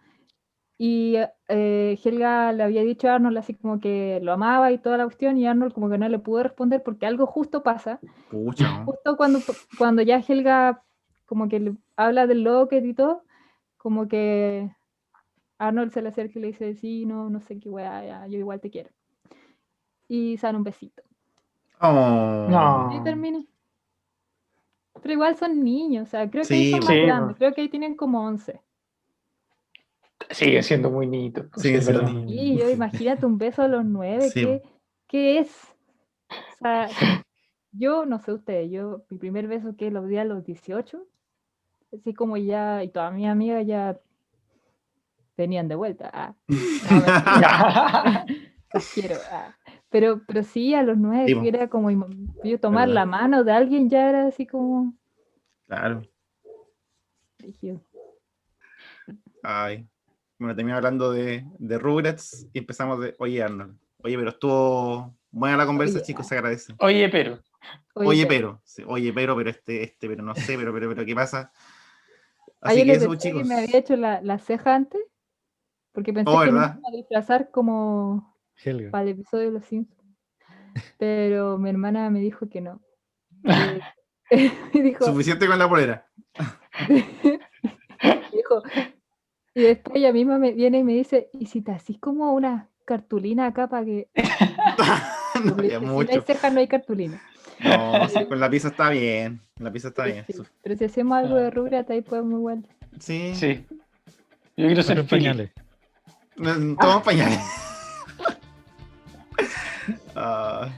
Speaker 4: Y Helga le había dicho a Arnold así como que lo amaba y toda la cuestión, y Arnold como que no le pudo responder porque algo justo pasa.
Speaker 1: Pucha, ¿no?
Speaker 4: Justo cuando ya Helga como que le habla del locket y todo, como que Arnold se le acerca y le dice, sí, no sé qué weá, ya, yo igual te quiero. Y se dan un besito.
Speaker 1: Oh.
Speaker 4: Y
Speaker 2: no.
Speaker 4: termina. Pero igual son niños, o sea, creo que ahí
Speaker 1: Sí,
Speaker 4: son más
Speaker 2: Sí,
Speaker 4: grandes,
Speaker 2: pues,
Speaker 4: creo que ahí tienen como 11.
Speaker 2: sigue siendo muy niñito. Pues,
Speaker 1: Siguen
Speaker 2: sí, es
Speaker 1: siendo
Speaker 2: verdad.
Speaker 1: niños.
Speaker 4: Y yo imagínate un beso a los 9,
Speaker 1: Sí.
Speaker 4: ¿qué es? O sea, yo no sé ustedes, mi primer beso que lo di a los 18, así como ya, y todas mis amigas ya venían de vuelta. No, mentira. Las quiero. Pero sí, a los 9,
Speaker 1: Sí,
Speaker 4: que
Speaker 1: po,
Speaker 4: era como yo tomar
Speaker 1: verdad.
Speaker 4: la mano de alguien, ya era así como
Speaker 1: Claro.
Speaker 4: rígido.
Speaker 1: Ay. Bueno, terminamos hablando de Rugrats y empezamos de Oye Arnold. Oye, pero estuvo buena la conversa,
Speaker 4: Oye,
Speaker 1: chicos, se agradece.
Speaker 2: Oye, pero.
Speaker 1: Oye, pero. Sí, oye, pero pero no sé, pero, ¿qué pasa? Así
Speaker 4: yo
Speaker 1: que
Speaker 4: le
Speaker 1: eso, pues,
Speaker 4: pensé que
Speaker 1: chicos.
Speaker 4: me había hecho la ceja antes, porque
Speaker 1: Oh,
Speaker 4: pensé que me iban
Speaker 1: ¿verdad?
Speaker 4: a disfrazar como
Speaker 3: Helga.
Speaker 4: para el episodio de Los Simpsons. Pero mi hermana me dijo que no. Que, y dijo,
Speaker 1: Suficiente con la polera.
Speaker 4: dijo, y después ella misma me viene y me dice, ¿y si te haces como una cartulina acá para que...
Speaker 1: No
Speaker 4: Le
Speaker 1: había
Speaker 4: dije, si no hay
Speaker 1: mucho.
Speaker 4: cejas, no hay cartulina.
Speaker 1: No, sí, con la pizza está bien. La pizza está
Speaker 4: Pero
Speaker 1: bien.
Speaker 4: sí, pero si hacemos algo de Rugrats, ahí podemos igual.
Speaker 1: Sí.
Speaker 2: Sí. Yo quiero ser
Speaker 3: Pero en
Speaker 2: Philly.
Speaker 3: pañales.
Speaker 1: Tomamos pañales. Ah.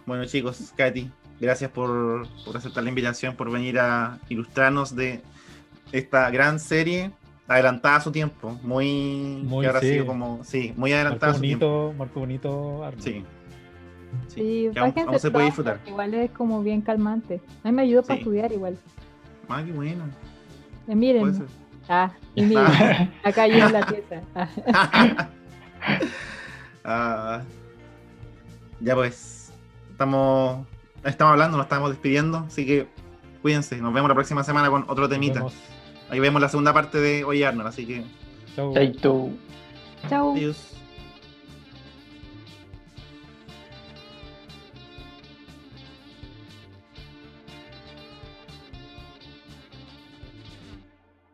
Speaker 1: Bueno, chicos, Katy, gracias por aceptar la invitación, por venir a ilustrarnos de esta gran serie adelantada a su tiempo. Que ahora ha sido
Speaker 3: Sí.
Speaker 1: como, sí, muy adelantada a su tiempo.
Speaker 3: Marco bonito Arnold.
Speaker 1: Sí, sí,
Speaker 4: Sí,
Speaker 1: que aún
Speaker 4: bájense
Speaker 1: se puede
Speaker 4: pronto,
Speaker 1: disfrutar.
Speaker 4: que igual es como bien calmante. A mí me ayudó para
Speaker 1: Sí.
Speaker 4: estudiar igual.
Speaker 1: Ah, qué bueno. Puede
Speaker 4: Miren.
Speaker 1: ser.
Speaker 4: Y miren, acá yo en la pieza.
Speaker 1: Ah, ya pues, estamos hablando, nos estamos despidiendo, así que cuídense, nos vemos la próxima semana con otro
Speaker 3: Nos
Speaker 1: temita.
Speaker 3: vemos.
Speaker 1: Ahí vemos la segunda parte de Oye Arnold, así que
Speaker 3: Chau.
Speaker 2: Chaito.
Speaker 4: Chau.
Speaker 1: adiós.